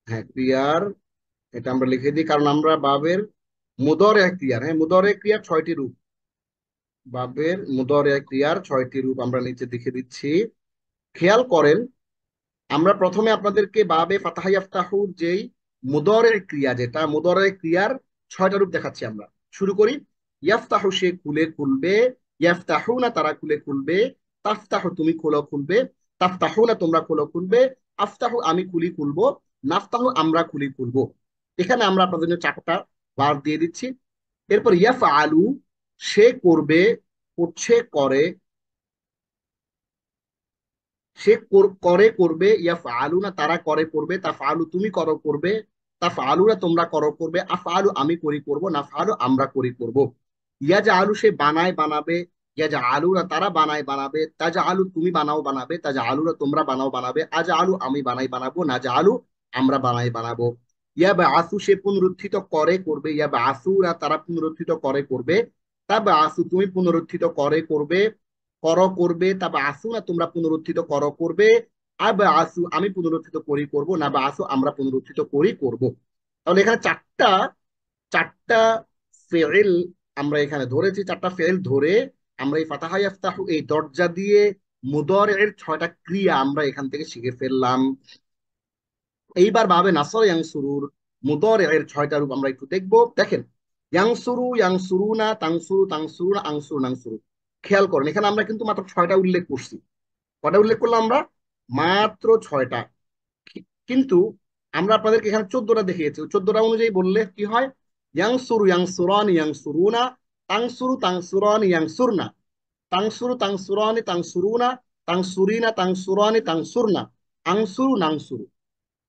হ্যাঁ ক্রিয়ার, এটা আমরা লিখে দিই কারণ আমরা বাবের মুদরে ক্রিয়ার, হ্যাঁ মুদরে ক্রিয়ার 6টি রূপ, বাবের মুদরে ক্রিয়ার 6টি রূপ আমরা নিচে লিখে দিচ্ছি। খেয়াল করেন, আমরা প্রথমে আপনাদেরকে বাবে ফাতাহা ইয়াফতাহুর যেই মুদরে ক্রিয়া, যেটা মুদরে ক্রিয়ার 6টা রূপ দেখাচ্ছি আমরা। শুরু করি। ইয়াফতাহু, সে খুলে খুলবে। ইয়াফতাহুনা, তারা খুলে খুলবে। তাফতাহু, তুমি খোলো খুলবে। তাফতাহুনা, তোমরা খোলো খুলবে। আফতাহু, আমি খুলি খুলবো। নাফতাহু, আমরা খুলি খুলবো। এখানে আমরা আপনাদের জন্য 4টা বার দিয়ে দিচ্ছি। এরপর ইয়াফআলু, সে করবে, করছে, করে, সে করে করবে। ইয়াফআলুনা, তারা করে করবে। তাফআলু, তুমি করো করবে। তাফআলুনা, তোমরা করো করবে। আফআলু, আমি করি করব। নাফআলু, আমরা করি করব। ইয়াজআলু, সে বানায় বানাবে। ইয়াজআলুনা, তারা বানায় বানাবে। তাজআলু, তুমি বানাও বানাবে। তাজআলুনা, তোমরা বানাও বানাবে। আজআলু, আমি বানাই বানাবো। নাজআলু, আমরা বানাই বানাবো। ইয়াবআসু, সে পুনরুত্থিত করে করবে। ইয়াবআসুনা, তারা পুনরুত্থিত করে করবে। তাবআসু, তুমি পুনরুত্থিত করে করবে, করো করবে। তবে আসু না, তোমরা পুনরুত্থিত করো করবে। আব আসু, আমি পুনরুত্থিত করি করব। না বা আসু, আমরা পুনরুত্থিত করি করব। তাহলে এখানে চারটা, চারটা ফেল আমরা এখানে ধরেছি। 4টা ফেল ধরে আমরা এই ফাতাহা ইয়াফতাহু, এই দরজা দিয়ে মুদরের 6টা ক্রিয়া আমরা এখান থেকে শিখে ফেললাম। এইবার ভাবে নাসর ইয়ানসুরুর মুদরের 6টা রূপ আমরা একটু দেখব। দেখেন, ইয়াংসুরু, ইয়াংসুরুনা, তাংসুরু, তাংসুরুনা, আংসুরু, নাংসুরু। খেয়াল করেন এখানে আমরা কিন্তু মাত্র 6টা উল্লেখ করছি। কটা উল্লেখ করলাম আমরা? মাত্র 6টা। কিন্তু আমরা আপনাদেরকে এখানে 14টা দেখিয়েছি। 14টা অনুযায়ী বললে কি হয়? ইয়াংসুরু, ইয়াংসুরানি, ইয়াংসুরুনা, তাংসুরু, তাংসুরানি, ইয়াংসুরনা, তাংসুরু, তাংসুরানি, তাংসুরুনা, তাংসুরিনা, তাংসুরানি, তাংসুরনা, আংসুরু, নাংসুরু।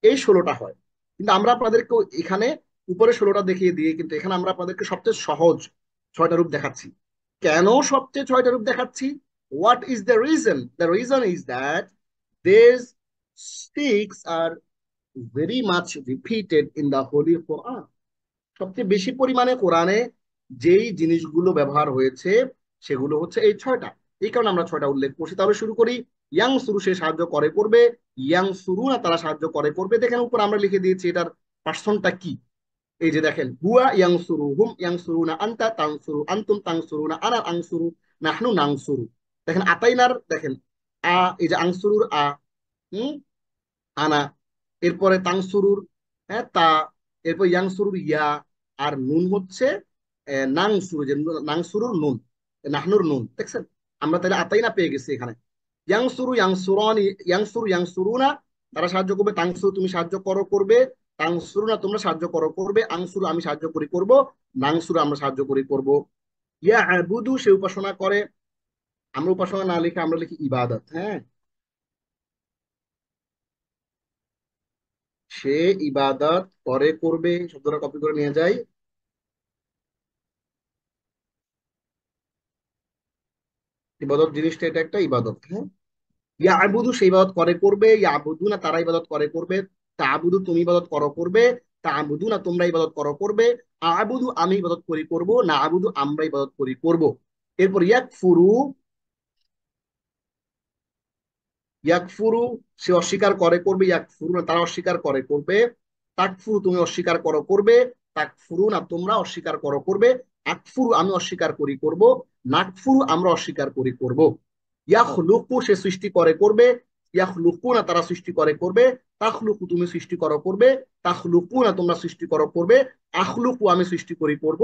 এই 16টা হয়। কিন্তু আমরা আপনাদেরকে এখানে উপরে 16টা দেখিয়ে দিয়ে কিন্তু এখানে আমরা আপনাদেরকে সবচেয়ে সহজ 6টা রূপ দেখাচ্ছি। কেন সবচেয়ে 6টা রূপ দেখাচ্ছি? What is the reason? The reason is that this six are very much repeated in the holy Quran. সবচেয়ে বেশি পরিমাণে কোরআনে যেই জিনিসগুলো ব্যবহার হয়েছে সেগুলো হচ্ছে এই 6টা। এই কারণে আমরা 6টা উল্লেখ করছি। তাহলে শুরু করি। ইয়াং সুরু, সে সাহায্য করে করবে। ইয়াং সুরু না, তারা সাহায্য করে করবে। দেখেন উপর আমরা লিখে দিয়েছি এটার পার্সনটা কি। এই যে দেখেন, হুয়া ইয়াং সুরু, হুম ইয়াং সুরু না, আন্তা তাং সুরু, আন্তুম তাং সুরু না, আনা আং সুরু, নাহনু নাং সুরু। দেখেন আতাইনার, দেখেন আ, এই যে আং সুরুর আ, হুম, আনা, এরপরে তাংসুরুর, হ্যাঁ, তা, এরপর ইয়াংসুরুর ইয়া, আর নুন হচ্ছে নাংসুরু, যে নাংসুরুর নুন, নাহনুর নুন। দেখছেন আমরা তাহলে আতাই না পেয়ে গেছি এখানে। ইয়াংসুরু, ইয়াংসুরানি, ইয়াংসুরু, ইয়াংসুরুনা, তারা সাহায্য করবে। তাংসুরু, তুমি সাহায্য করো করবে। তাংসুরু না, তোমরা সাহায্য করো করবে। আংসুরু, আমি সাহায্য করি করব। নাংসুরু, আমরা সাহায্য করি করব। ইয়া আবুদু, সে উপাসনা করে। আমরা উপাসনা না লিখে আমরা লিখি ইবাদত। হ্যাঁ, সে ইবাদত করে করবে, শব্দটা কপি করে নিয়ে যাই। ইবাদত জিনিসটা এটা একটা ইবাদত। হ্যাঁ, ইয়াবুদু, সে ইবাদত করে করবে। ইয়াবুদু না, তারা ইবাদত করে করবে। তাবুদু, তুমি ইবাদত করো করবে। তাবুদু না, তোমরা ইবাদত করো করবে। আবুদু, আমি ইবাদত করি করব। না আবুদু, আমরা ইবাদত করি করব। এরপর ইয়াকফুরু, ইয়াকফুরু, সে অস্বীকার করে করবে। ইয়াকফুরু না, তারা অস্বীকার করে করবে। তাকফুরু, তুমি অস্বীকার করো করবে। তাকফুরু না, তোমরা অস্বীকার করো করবে। আকফুরু, আমি অস্বীকার করি করব। নাকফুরু, আমরা অস্বীকার করি করব। ইয়াখলুকু, সে সৃষ্টি করে করবে। ইয়াখলুকু না, তারা সৃষ্টি করে করবে। তাখলুকু, তুমি সৃষ্টি করো করবে। তাখলুকু না, তোমরা সৃষ্টি করো করবে। আখলুকু, আমি সৃষ্টি করি করব।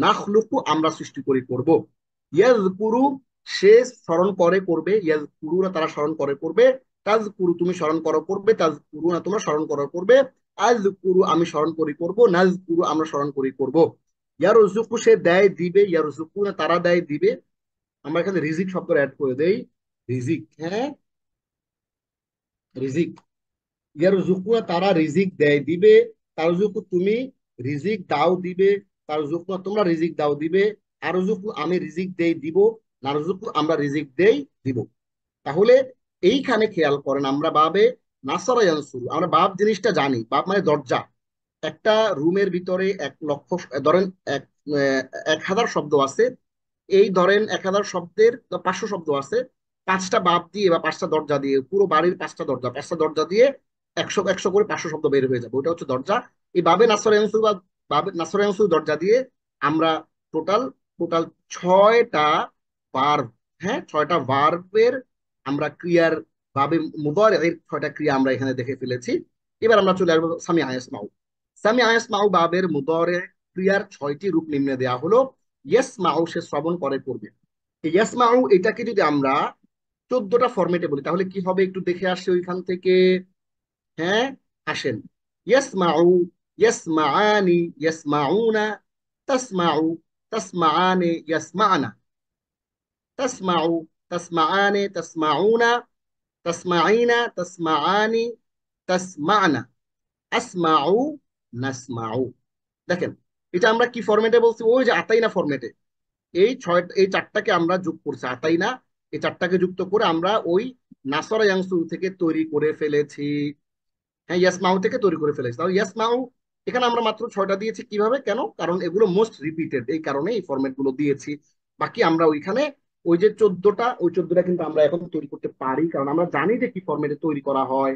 নাখলুকু, আমরা সৃষ্টি করি করব। ইয়াজকুরু, সে স্মরণ করে করবে। ইয়াজকুরু না, তারা স্মরণ করে করবে। তাজকুরু, তুমি স্মরণ করো করবে। তাজকুরু না, তোমরা স্মরণ করো করবে। আজকুরু, আমি স্মরণ করি করব। নাজকুরু, আমরা স্মরণ করি করব। ইয়ারজুকু, সে দেয় দিবে। ইয়ারজুকু না, তারা দেয় দিবে। আমরা এখানে রিজিক শব্দ অ্যাড করে দেই। রিজিক, হ্যাঁ, রিজিক। ইয়ারজুকু না, তারা রিজিক দেয় দিবে। তারজুকু, তুমি রিজিক দাও দিবে। তারজুকু না, তোমরা রিজিক দাও দিবে। আরজুকু, আমি রিজিক দেই দিব। নারজুকু, আমরা রিজিক দেই দিব। তাহলে এইখানে খেয়াল করেন, আমরা বাবে নাসারা ইয়ানসুরু, আমরা বাব জিনিসটা জানি। বাব মানে দরজা। একটা রুমের ভিতরে 1 লক্ষ, ধরেন এক 1000 শব্দ আছে। এই ধরেন 1000 শব্দের 500 শব্দ আছে। 5টা বাব দিয়ে বা 5টা দরজা দিয়ে, পুরো বাড়ির 5টা দরজা দিয়ে 100 100 করে 500 শব্দ বের হয়ে যাবে। ওটা হচ্ছে দরজা। এই বাবে নাসরায়ানসু বা বাবে নাসরায়ানসু দরজা দিয়ে আমরা টোটাল টোটাল 6টা ভার্ব, হ্যাঁ, 6টা ভার্বের আমরা ক্রিয়ার বাবে মুদারির 6টা ক্রিয়া আমরা এখানে দেখে ফেলেছি। এবার আমরা চলে আসবো সামি আয়াসমাউ। সামি আয়াসমাউ বাবের মুদারি ক্রিয়ার 6টি রূপ নিম্নে দেওয়া হলো। ইয়াসমাউ, সে শ্রবণ করে করবে। ইয়াসমাউ এটাকে যদি আমরা 14টা ফরম্যাটে বলি তাহলে কি হবে একটু দেখে আসি ওইখান থেকে। হ্যাঁ, আসেন। ইয়াসমাউ, ইয়াসমাআনি, ইয়াসমাউনা, তাসমাউ, তাসমাআনি, ইয়াসমাআনা, তাসমাউ, তাসমাআনি, তাসমাউনা, তাসমাইনা, তাসমাআনি, তাসমাআনা, আসমাউ, নাসমাউ। দেখেন এটা আমরা কি ফরম্যাটে বলছি? ওই যে আতাইনা ফরম্যাটে। এই 4টাকে আমরা যোগ করছি আতাইনা। এই 4টাকে যুক্ত করে আমরা ওই নাসরা ইয়াংসু থেকে তৈরি করে ফেলেছি। হ্যাঁ, ইয়াসমাউ থেকে তৈরি করে ফেলেছি। তাহলে ইয়াসমাউ এখানে আমরা মাত্র 6টা দিয়েছি। কিভাবে, কেন? কারণ এগুলো মোস্ট রিপিটেড, এই কারণে এই ফরম্যাট গুলো দিয়েছি। বাকি আমরা ওইখানে ওই যে 14টা, ওই 14টা কিন্তু আমরা এখন তৈরি করতে পারি, কারণ আমরা জানি যে কি ফরম্যাটে তৈরি করা হয়।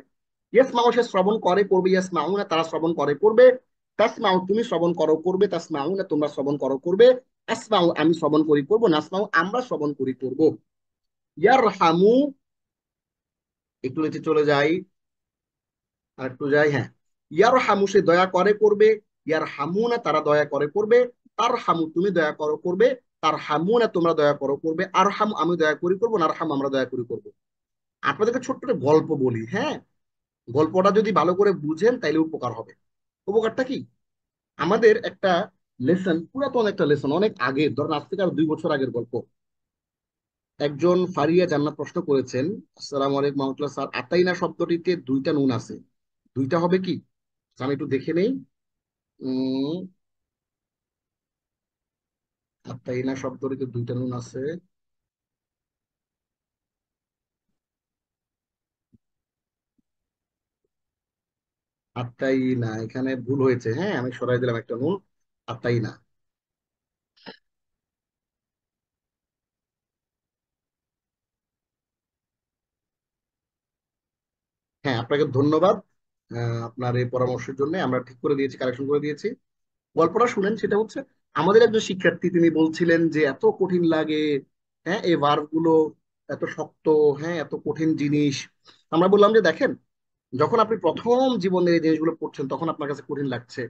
ইয়াসমাউ, সে শ্রবণ করে করবে। ইয়াসমাউ না, তারা শ্রবণ করে করবে। তাসমাউ, তুমি শ্রবণ করো করবে। তাসমাউ না, তোমরা শ্রবণ করো করবে। আসমাউ, আমি শ্রবণ করি করব। নাসমাউ, আমরা শ্রবণ করি করব। ইয়ারহামু, একটু নিচে চলে যাই, আর একটু যাই। হ্যাঁ, ইয়ার হামু, সে দয়া করে করবে। ইয়ার হামু না, তারা দয়া করে করবে। তার হামু তুমি দয়া করো করবে, তার হামু না তোমরা দয়া করো করবে, আর হামু আমি দয়া করি করবো, না আর হামু আমরা দয়া করি করবো। আপনাদেরকে ছোট্ট একটা গল্প বলি, হ্যাঁ? গল্পটা যদি ভালো করে বুঝেন তাইলে উপকার হবে। উপকারটা কি? আমাদের একটা লেসন, পুরাতন একটা লেসন, অনেক আগে, ধরেন আজ থেকে আর 2 বছর আগের গল্প। একজন ফারিয়া জান্নাত প্রশ্ন করেছেন, আসসালামু আলাইকুম রহমতুল্লাহ স্যার, আতাইনা শব্দটিতে দুইটা নুন আছে, দুইটা হবে কি? আমি একটু দেখে নেই। উম আতাইনা শব্দটিতে দুইটা নুন আছে। আতাইনা, এখানে ভুল হয়েছে, হ্যাঁ আমি সরাই দিলাম একটা নুন। আতাইনা। হ্যাঁ, আপনাকে ধন্যবাদ আপনার এই পরামর্শের জন্য। আমরা ঠিক করে দিয়েছি, কারেকশন করে দিয়েছি। গল্পটা শুনেন, সেটা হচ্ছে আমাদের একজন শিক্ষার্থী, তিনি বলছিলেন যে এত কঠিন লাগে, হ্যাঁ এই ভার্ব গুলো এত শক্ত, হ্যাঁ এত কঠিন জিনিস। আমরা বললাম যে দেখেন, যখন আপনি প্রথম জীবনের এই জিনিসগুলো পড়ছেন তখন আপনার কাছে কঠিন লাগছে।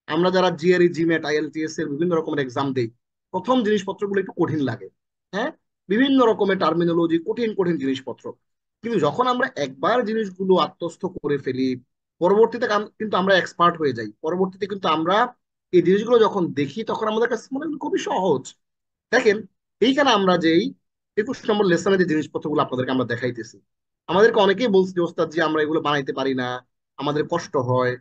আমরা যারা জিআরই, জিমেট, আইএলটিএস এর বিভিন্ন রকমের এক্সাম দেই, প্রথম জিনিসপত্রগুলো একটু কঠিন লাগে, হ্যাঁ বিভিন্ন রকমের টার্মিনোলজি, কঠিন কঠিন জিনিসপত্র। কিন্তু যখন আমরা একবার জিনিসগুলো আত্মস্থ করে ফেলি, পরবর্তীতে কিন্তু আমরা এক্সপার্ট হয়ে যাই। পরবর্তীতে কিন্তু আমরা এই জিনিসগুলো যখন দেখি তখন আমাদের কাছে মনে হয় খুবই সহজ। দেখেন, এইখানে আমরা যেই 21 নম্বর লেসনে যে জিনিসপত্রগুলো আপনাদেরকে আমরা দেখাইতেছি, আমাদেরকে অনেকেই বলছে যে ওস্তাদ জি আমরা এগুলো বানাইতে পারি না, আমাদের কষ্ট হয়।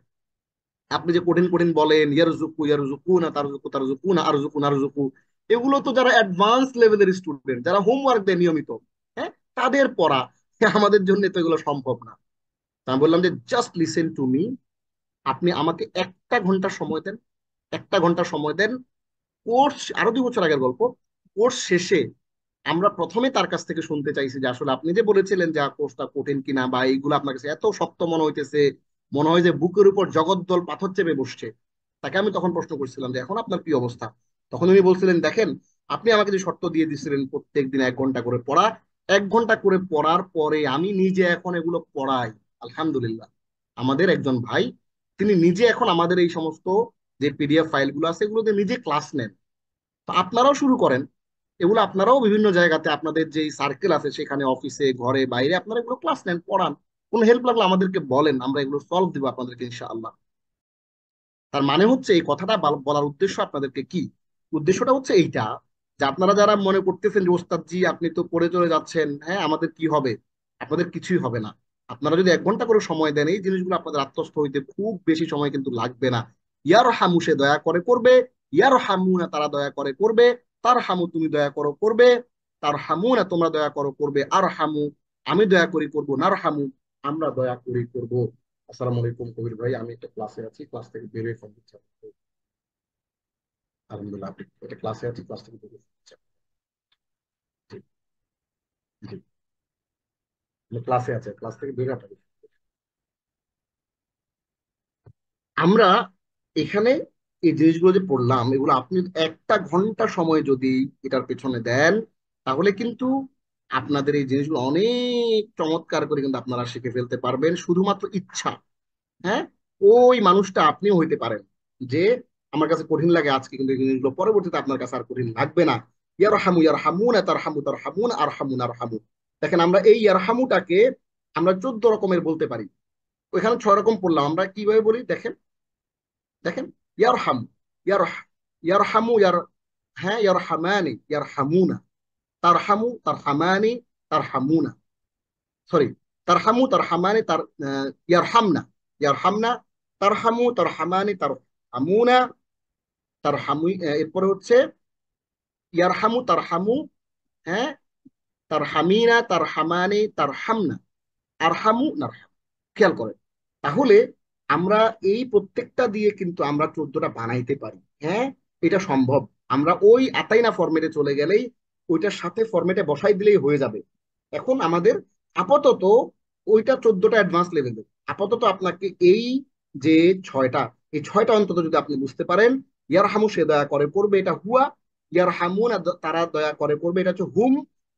আপনি যে কঠিন কঠিন বলেন, ইয়ারজুকু ইয়ারজুকু না তারজুকু তারজুকু না আরজুকু নারজুকু, এগুলো তো যারা অ্যাডভান্স লেভেলের স্টুডেন্ট, যারা হোমওয়ার্ক দেয় নিয়মিত, হ্যাঁ তাদের পড়া, আমাদের জন্য তো এগুলো সম্ভব না। তা আমি বললাম যে জাস্ট লিসেন টু মি, আপনি আমাকে একটা ঘন্টা সময় দেন, একটা ঘন্টা সময় দেন। কোর্স আরো 2 বছর আগের গল্প। কোর্স শেষে আমরা প্রথমে তার কাছ থেকে শুনতে চাইছি যে আসলে আপনি যে বলেছিলেন যে কোর্সটা কঠিন কিনা, বা এইগুলো আপনার কাছে এত শক্ত মনে হইতেছে, মনে হয় যে বুকের উপর জগদ্দল পাথর চেপে বসছে। তাকে আমি তখন প্রশ্ন করছিলাম যে এখন আপনার কি অবস্থা। তখন উনি বলছিলেন দেখেন, আপনি আমাকে যে শর্ত দিয়ে দিছিলেন প্রত্যেক দিন 1 ঘন্টা করে পড়া, 1 ঘন্টা করে পড়ার পরে আমি নিজে এখন এগুলো পড়াই। আলহামদুলিল্লাহ, আমাদের একজন ভাই, তিনি নিজে এখন আমাদের এই সমস্ত যে পিডিএফ ফাইলগুলো আছে এগুলোতে নিজে ক্লাস নেন। তো আপনারাও শুরু করেন এগুলো, আপনারাও বিভিন্ন জায়গাতে আপনাদের যে সার্কেল আছে সেখানে, অফিসে, ঘরে, বাইরে আপনারা এগুলো ক্লাস নেন, পড়ান। কোনো হেল্প লাগলে আমাদেরকে বলেন, আমরা এগুলো সলভ দিব আপনাদেরকে ইনশাআল্লাহ। তার মানে হচ্ছে, এই কথাটা বলার উদ্দেশ্য আপনাদেরকে কি, উদ্দেশ্যটা হচ্ছে এইটা, যে আপনারা যারা মনে করতেছেন যে ওস্তাদ জি আপনি তো পড়ে চলে যাচ্ছেন, হ্যাঁ আমাদের কি হবে, আপনাদের কিছুই হবে না। আপনারা যদি 1 ঘন্টা করে সময় দেন, এই জিনিসগুলো আপনাদের আত্মস্থ হইতে খুব বেশি সময় কিন্তু লাগবে না। ইয়ার হামু সে দয়া করে করবে, ইয়ার হামু না তারা দয়া করে করবে, তার হামু তুমি দয়া করো করবে, তার হামু না তোমরা দয়া করো করবে, আর হামু আমি দয়া করি করবো, নার হামু আমরা দয়া করি করবো। আসসালামু আলাইকুম কবির ভাই, আমি একটা ক্লাসে আছি, ক্লাস থেকে বেরিয়ে ফোন দিচ্ছি। আলহামদুলিল্লাহ, আপনি একটা ক্লাসে আছি, ক্লাস থেকে বেরিয়ে ফোন দিচ্ছি। জি, জি, ক্লাসে আছে, ক্লাস থেকে বেরিয়ে আপনাকে। আমরা এখানে এই জিনিসগুলো যে পড়লাম, এগুলো আপনি 1 ঘন্টা সময় যদি এটার পেছনে দেন, তাহলে কিন্তু আপনাদের এই জিনিসগুলো অনেক চমৎকার করে কিন্তু আপনারা শিখে ফেলতে পারবেন, শুধুমাত্র ইচ্ছা। হ্যাঁ, ওই মানুষটা আপনিও হইতে পারেন যে আমার কাছে কঠিন লাগে আজকে, কিন্তু এই জিনিসগুলো পরবর্তীতে আপনার কাছে আর কঠিন লাগবে না। ইয়ার হামু ইয়ার হামুন তার হামু তার হামুন আর হামুন আর হামু। দেখেন, আমরা এই ইয়ার হামুটাকে আমরা 14 রকমের বলতে পারি, ওইখানে 6 রকম পড়লাম। আমরা কিভাবে বলি দেখেন, দেখেন, ইয়ার হাম, ইয়ার ইয়ার হামু ইয়ার, হ্যাঁ ইয়ার হামানি ইয়ার হামুনা, তার হামু তার হামানি তার হামুনা, সরি, তার হামু তার হামানি তার ইয়ার হামনা, ইয়ার হামনা, তার হামু তার হামানি তার হামুনা, তার হামু, এরপরে হচ্ছে ইয়ার হামু তার হামু, হ্যাঁ তার হামিনা তার হামানি তার হামনা, আর হামু নার হামু। খেয়াল করেন, তাহলে আমরা এই প্রত্যেকটা দিয়ে কিন্তু আমরা 14টা বানাইতে পারি, হ্যাঁ এটা সম্ভব। আমরা ওই আতাইনা ফরম্যাটে চলে গেলেই ওইটার সাথে ফরম্যাটে বসাই দিলেই হয়ে যাবে। এখন আমাদের আপাতত ওইটা 14টা অ্যাডভান্স লেভেলের, আপাতত আপনাকে এই যে ছয়টা, এই ছয়টা অন্তত যদি আপনি বুঝতে পারেন, ইয়ার হামু সে দয়া করে করবে, এটা হুয়া। ইয়ার হামু না তারা দয়া করে করবে, এটা হচ্ছে হুম।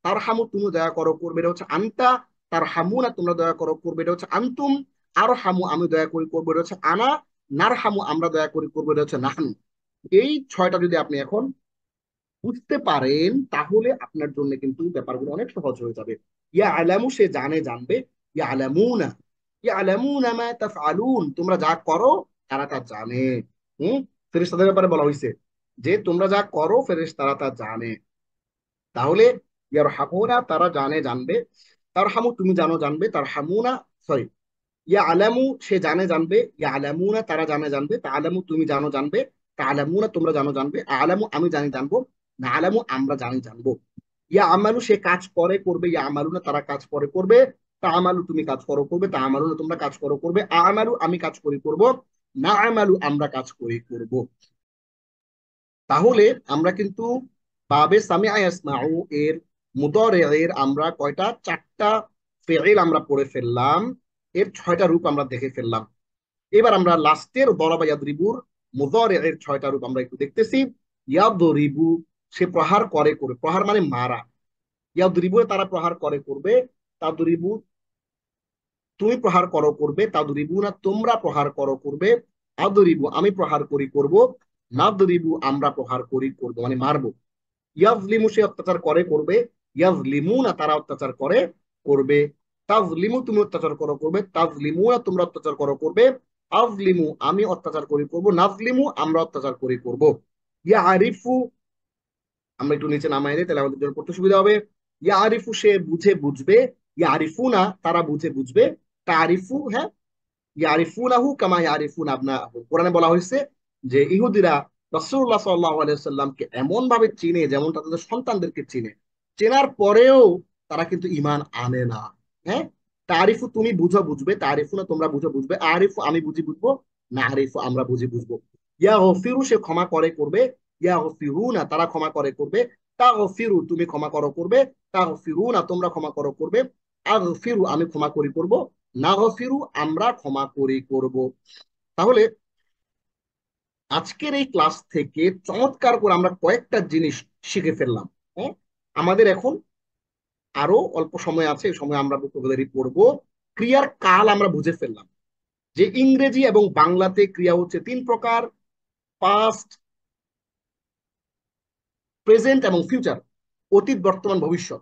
তার হামু তুমি দয়া করো করবে, এটা হচ্ছে আন্তা। তার হামু না তোমরা দয়া করো করবে, এটা হচ্ছে আন্তুম। আর হামু আমি দয়া করি করবো, এটা হচ্ছে আনা। নার হামু আমরা দয়া করি করবো, এটা হচ্ছে নাহানু। এই ছয়টা যদি আপনি এখন বুঝতে পারেন তাহলে আপনার জন্য কিন্তু ব্যাপারগুলো অনেক সহজ হয়ে যাবে। ইয়া আলামু সে জানে জানবে, ইয়া আলামুনা, ইয়া আলামুনা মা তাফআলুন তোমরা যা করো তারা তা জানে। হুম, ফেরেশতাদের ব্যাপারে বলা হয়েছে যে তোমরা যা করো ফেরেশতারা তা জানে। তাহলে ইয়ার হামুনা তারা জানে জানবে, তার হামু তুমি জানো জানবে, তার হামুনা সরি ইয়া আলামু সে জানে জানবে, ইয়া আলামুনা তারা জানে জানবে, তা আলামু তুমি জানো জানবে, তা আলামুনা তোমরা জানো জানবে, আলামু আমি জানি জানবো, না আলামু আমরা জানি জানবো। ইয়া আমালু সে কাজ করে করবে, ইয়া আমালু না তারা কাজ করে করবে, তা আমালু তুমি কাজ করো করবে, তা আমালু না তোমরা কাজ করো করবে, আমালু আমি কাজ করি করব, না আমালু আমরা কাজ করি করব। তাহলে আমরা কিন্তু বাবে সামিআ ইয়াসমাউ এর মুদারে এর আমরা কয়টা, চারটা ফেইল আমরা পড়ে ফেললাম, এর ছয়টা রূপ আমরা দেখে ফেললাম। এবার আমরা লাস্টের দরাবা ইয়াদরিবুর মুদারে এর ছয়টা রূপ আমরা একটু দেখতেছি। ইয়াদরিবু সে প্রহার করে করবে, প্রহার মানে মারা। ইয়াদরিবু তারা প্রহার করে করবে, তাদরিবু তুমি প্রহার করো করবে, তাদরিবু না তোমরা প্রহার করো করবে, আদরিবু আমি প্রহার করি করব, নাদরিবু আমরা প্রহার করি করব মানে মারবো। ইয়াজলিমু সে অত্যাচার করে করবে, ইয়াজলিমু না তারা অত্যাচার করে করবে, তাজলিমু তুমি অত্যাচার করো করবে, তাজলিমু না তোমরা অত্যাচার করো করবে, আজলিমু আমি অত্যাচার করি করব, নাজলিমু আমরা অত্যাচার করি করব। ইয়া আরিফু আমরা একটু নিচে নামাই দিই তাহলে আমাদের জন্য পড়তে সুবিধা হবে। ইয়া আরিফু সে বুঝে বুঝবে, ইয়া আরিফু না তারা বুঝে বুঝবে, তারিফু হ্যাঁ, ইয়ারিফুনাহু কামা ইয়ারিফুন আবনাহু কোরআনে বলা হয়েছে যে ইহুদিরা রাসূলুল্লাহ সাল্লাল্লাহু আলাইহি সাল্লামকে এমন ভাবে চিনে যেমন তাদের সন্তানদেরকে চিনে, চেনার পরেও তারা কিন্তু ঈমান আনে না। হ্যাঁ, তারিফু তুমি বুঝো বুঝবে, তারিফু না তোমরা বুঝো বুঝবে, আরিফু আমি বুঝি বুঝবো, না আরিফু আমরা বুঝি বুঝবো। ইয়া গফিরু সে ক্ষমা করে করবে, ইয়া গফিরু না তারা ক্ষমা করে করবে, তা গফিরু তুমি ক্ষমা করো করবে, তা গফিরু না তোমরা ক্ষমা করো করবে, আগফিরু আমি ক্ষমা করি করব, না গফিরু আমরা ক্ষমা করি করব। তাহলে আজকের এই ক্লাস থেকে চমৎকার করে আমরা কয়েকটা জিনিস শিখে ফেললাম। হ্যাঁ, আমাদের এখন আরো অল্প সময় আছে, এই সময় আমরা ভোকাবুলারি পড়বো। ক্রিয়ার কাল আমরা বুঝে ফেললাম যে ইংরেজি এবং বাংলাতে ক্রিয়া হচ্ছে তিন প্রকার, পাস্ট, প্রেজেন্ট এবং ফিউচার, অতীত বর্তমান ভবিষ্যৎ।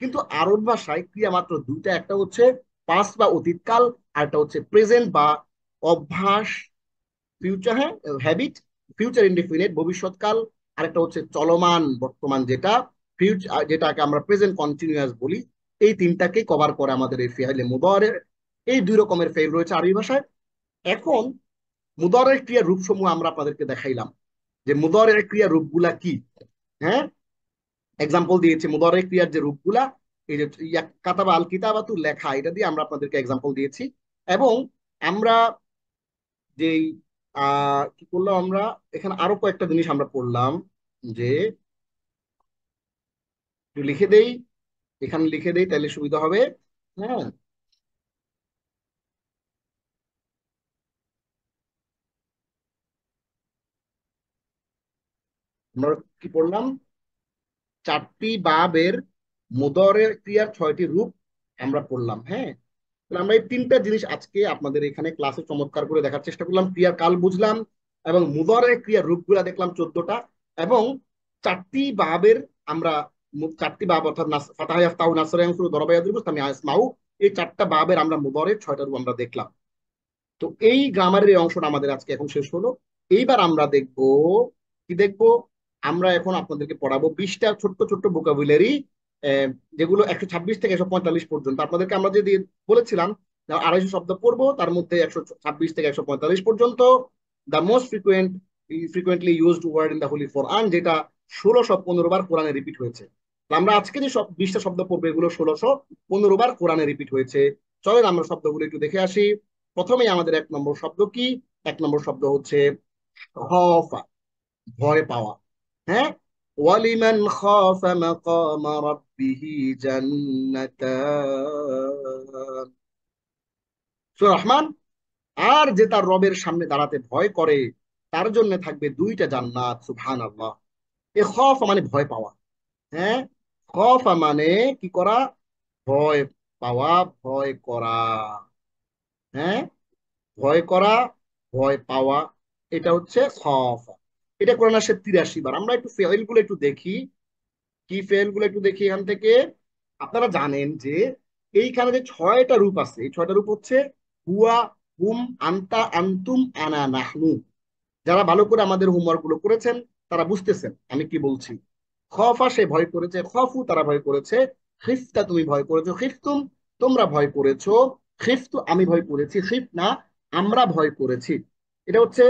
কিন্তু আরব ভাষায় ক্রিয়া মাত্র দুইটা, একটা হচ্ছে পাস্ট বা অতীতকাল, আর একটা হচ্ছে প্রেজেন্ট বা অভ্যাস, ফিউচার হ্যাঁ হ্যাবিট, ফিউচার ইনডিফিনিট ভবিষ্যৎকাল, আরেকটা হচ্ছে চলমান বর্তমান যেটা ফিউচার, যেটাকে আমরা প্রেজেন্ট কন্টিনিউয়াস বলি। এই তিনটাকে কভার করে আমাদের এই ফেইলে মুদারে। এই দুই রকমের ফেইল রয়েছে আরবি ভাষায়। এখন মুদারের ক্রিয়া রূপসমূহ আমরা আপনাদেরকে দেখাইলাম যে মুদারের ক্রিয়া রূপগুলা কি। হ্যাঁ, এক্সাম্পল দিয়েছি মুদারের ক্রিয়ার যে রূপগুলা, এই যে কাতাবা আল কিতাবাতু লেখা, এটা দিয়ে আমরা আপনাদেরকে এক্সাম্পল দিয়েছি। এবং আমরা যেই কি করলাম আমরা, এখানে আরো কয়েকটা জিনিস আমরা পড়লাম যে একটু লিখে দেই, এখানে লিখে দেই তাহলে সুবিধা হবে। হ্যাঁ, আমরা কি পড়লাম, চারটি বাবের মুদরের ক্রিয়ার ছয়টি রূপ আমরা পড়লাম। হ্যাঁ, তাহলে আমরা এই তিনটা জিনিস আজকে আপনাদের এখানে ক্লাসে চমৎকার করে দেখার চেষ্টা করলাম। ক্রিয়ার কাল বুঝলাম এবং মুদরের ক্রিয়ার রূপগুলা দেখলাম 14টা, এবং চারটি বাবের আমরা চারটি বাব অর্থাৎ ফাতাহ ইয়াফতাহু নাসরা ইয়ানসুরু দরাবা ইয়াদরিবু সামিআ ইয়াসমাউ, এই চারটা বাবের আমরা মুদরের ছয়টা রূপ আমরা দেখলাম। তো এই গ্রামারের এই অংশটা আমাদের আজকে এখন শেষ হলো। এইবার আমরা দেখব কি দেখব, আমরা এখন আপনাদেরকে পড়াবো 20টা ছোট্ট ছোট্ট ভোকাবুলারি, যেগুলো 126 থেকে 145 পর্যন্ত। আপনাদেরকে আমরা যে বলেছিলাম 250 শব্দ পড়বো, তার মধ্যে 126 থেকে 145 পর্যন্ত the most frequently used word in the holy Quran, যেটা 1615 বার কোরআনে রিপিট হয়েছে। আমরা আজকে যে সব 20টা শব্দ পড়বো এগুলো 1615 বার কোরআনে রিপিট হয়েছে। চলেন আমরা শব্দগুলো একটু দেখে আসি। প্রথমেই আমাদের 1 নম্বর শব্দ কি, 1 নম্বর শব্দ হচ্ছে খফা, ভয় পাওয়া। হ্যাঁ, ওয়ালিমান খাফা মাকামা রাব্বিহি জান্নাতান, সূরা রহমান। আর যে তার রবের সামনে দাঁড়াতে ভয় করে তার জন্য থাকবে দুইটা জান্নাত, সুবহানাল্লাহ। এ খফা মানে ভয় পাওয়া। হ্যাঁ, খফা মানে কি করা, ভয় পাওয়া, ভয় করা। হ্যাঁ, ভয় করা, ভয় পাওয়া, এটা হচ্ছে খফ। এটা কোরআন আসে 83 বার। আমরা একটু ফেইল গুলো একটু দেখি, কি ফেইল গুলো একটু দেখি এখান থেকে। আপনারা জানেন যে এইখানে যে 6টা রূপ আছে, এই 6টা রূপ হচ্ছে হুয়া, হুম, আন্তা, আন্তুম, আনা, নাহনু। যারা ভালো করে আমাদের হোমওয়ার্ক গুলো করেছেন তারা বুঝতেছেন আমি কি বলছি। খফা সে ভয় করেছে, খফু তারা ভয় করেছে, খিফতা তুমি ভয় করেছো, খিফতুম তোমরা ভয় করেছো, খিফতু আমি ভয় করেছি, খিফ না আমরা ভয় করেছি। এটা হচ্ছে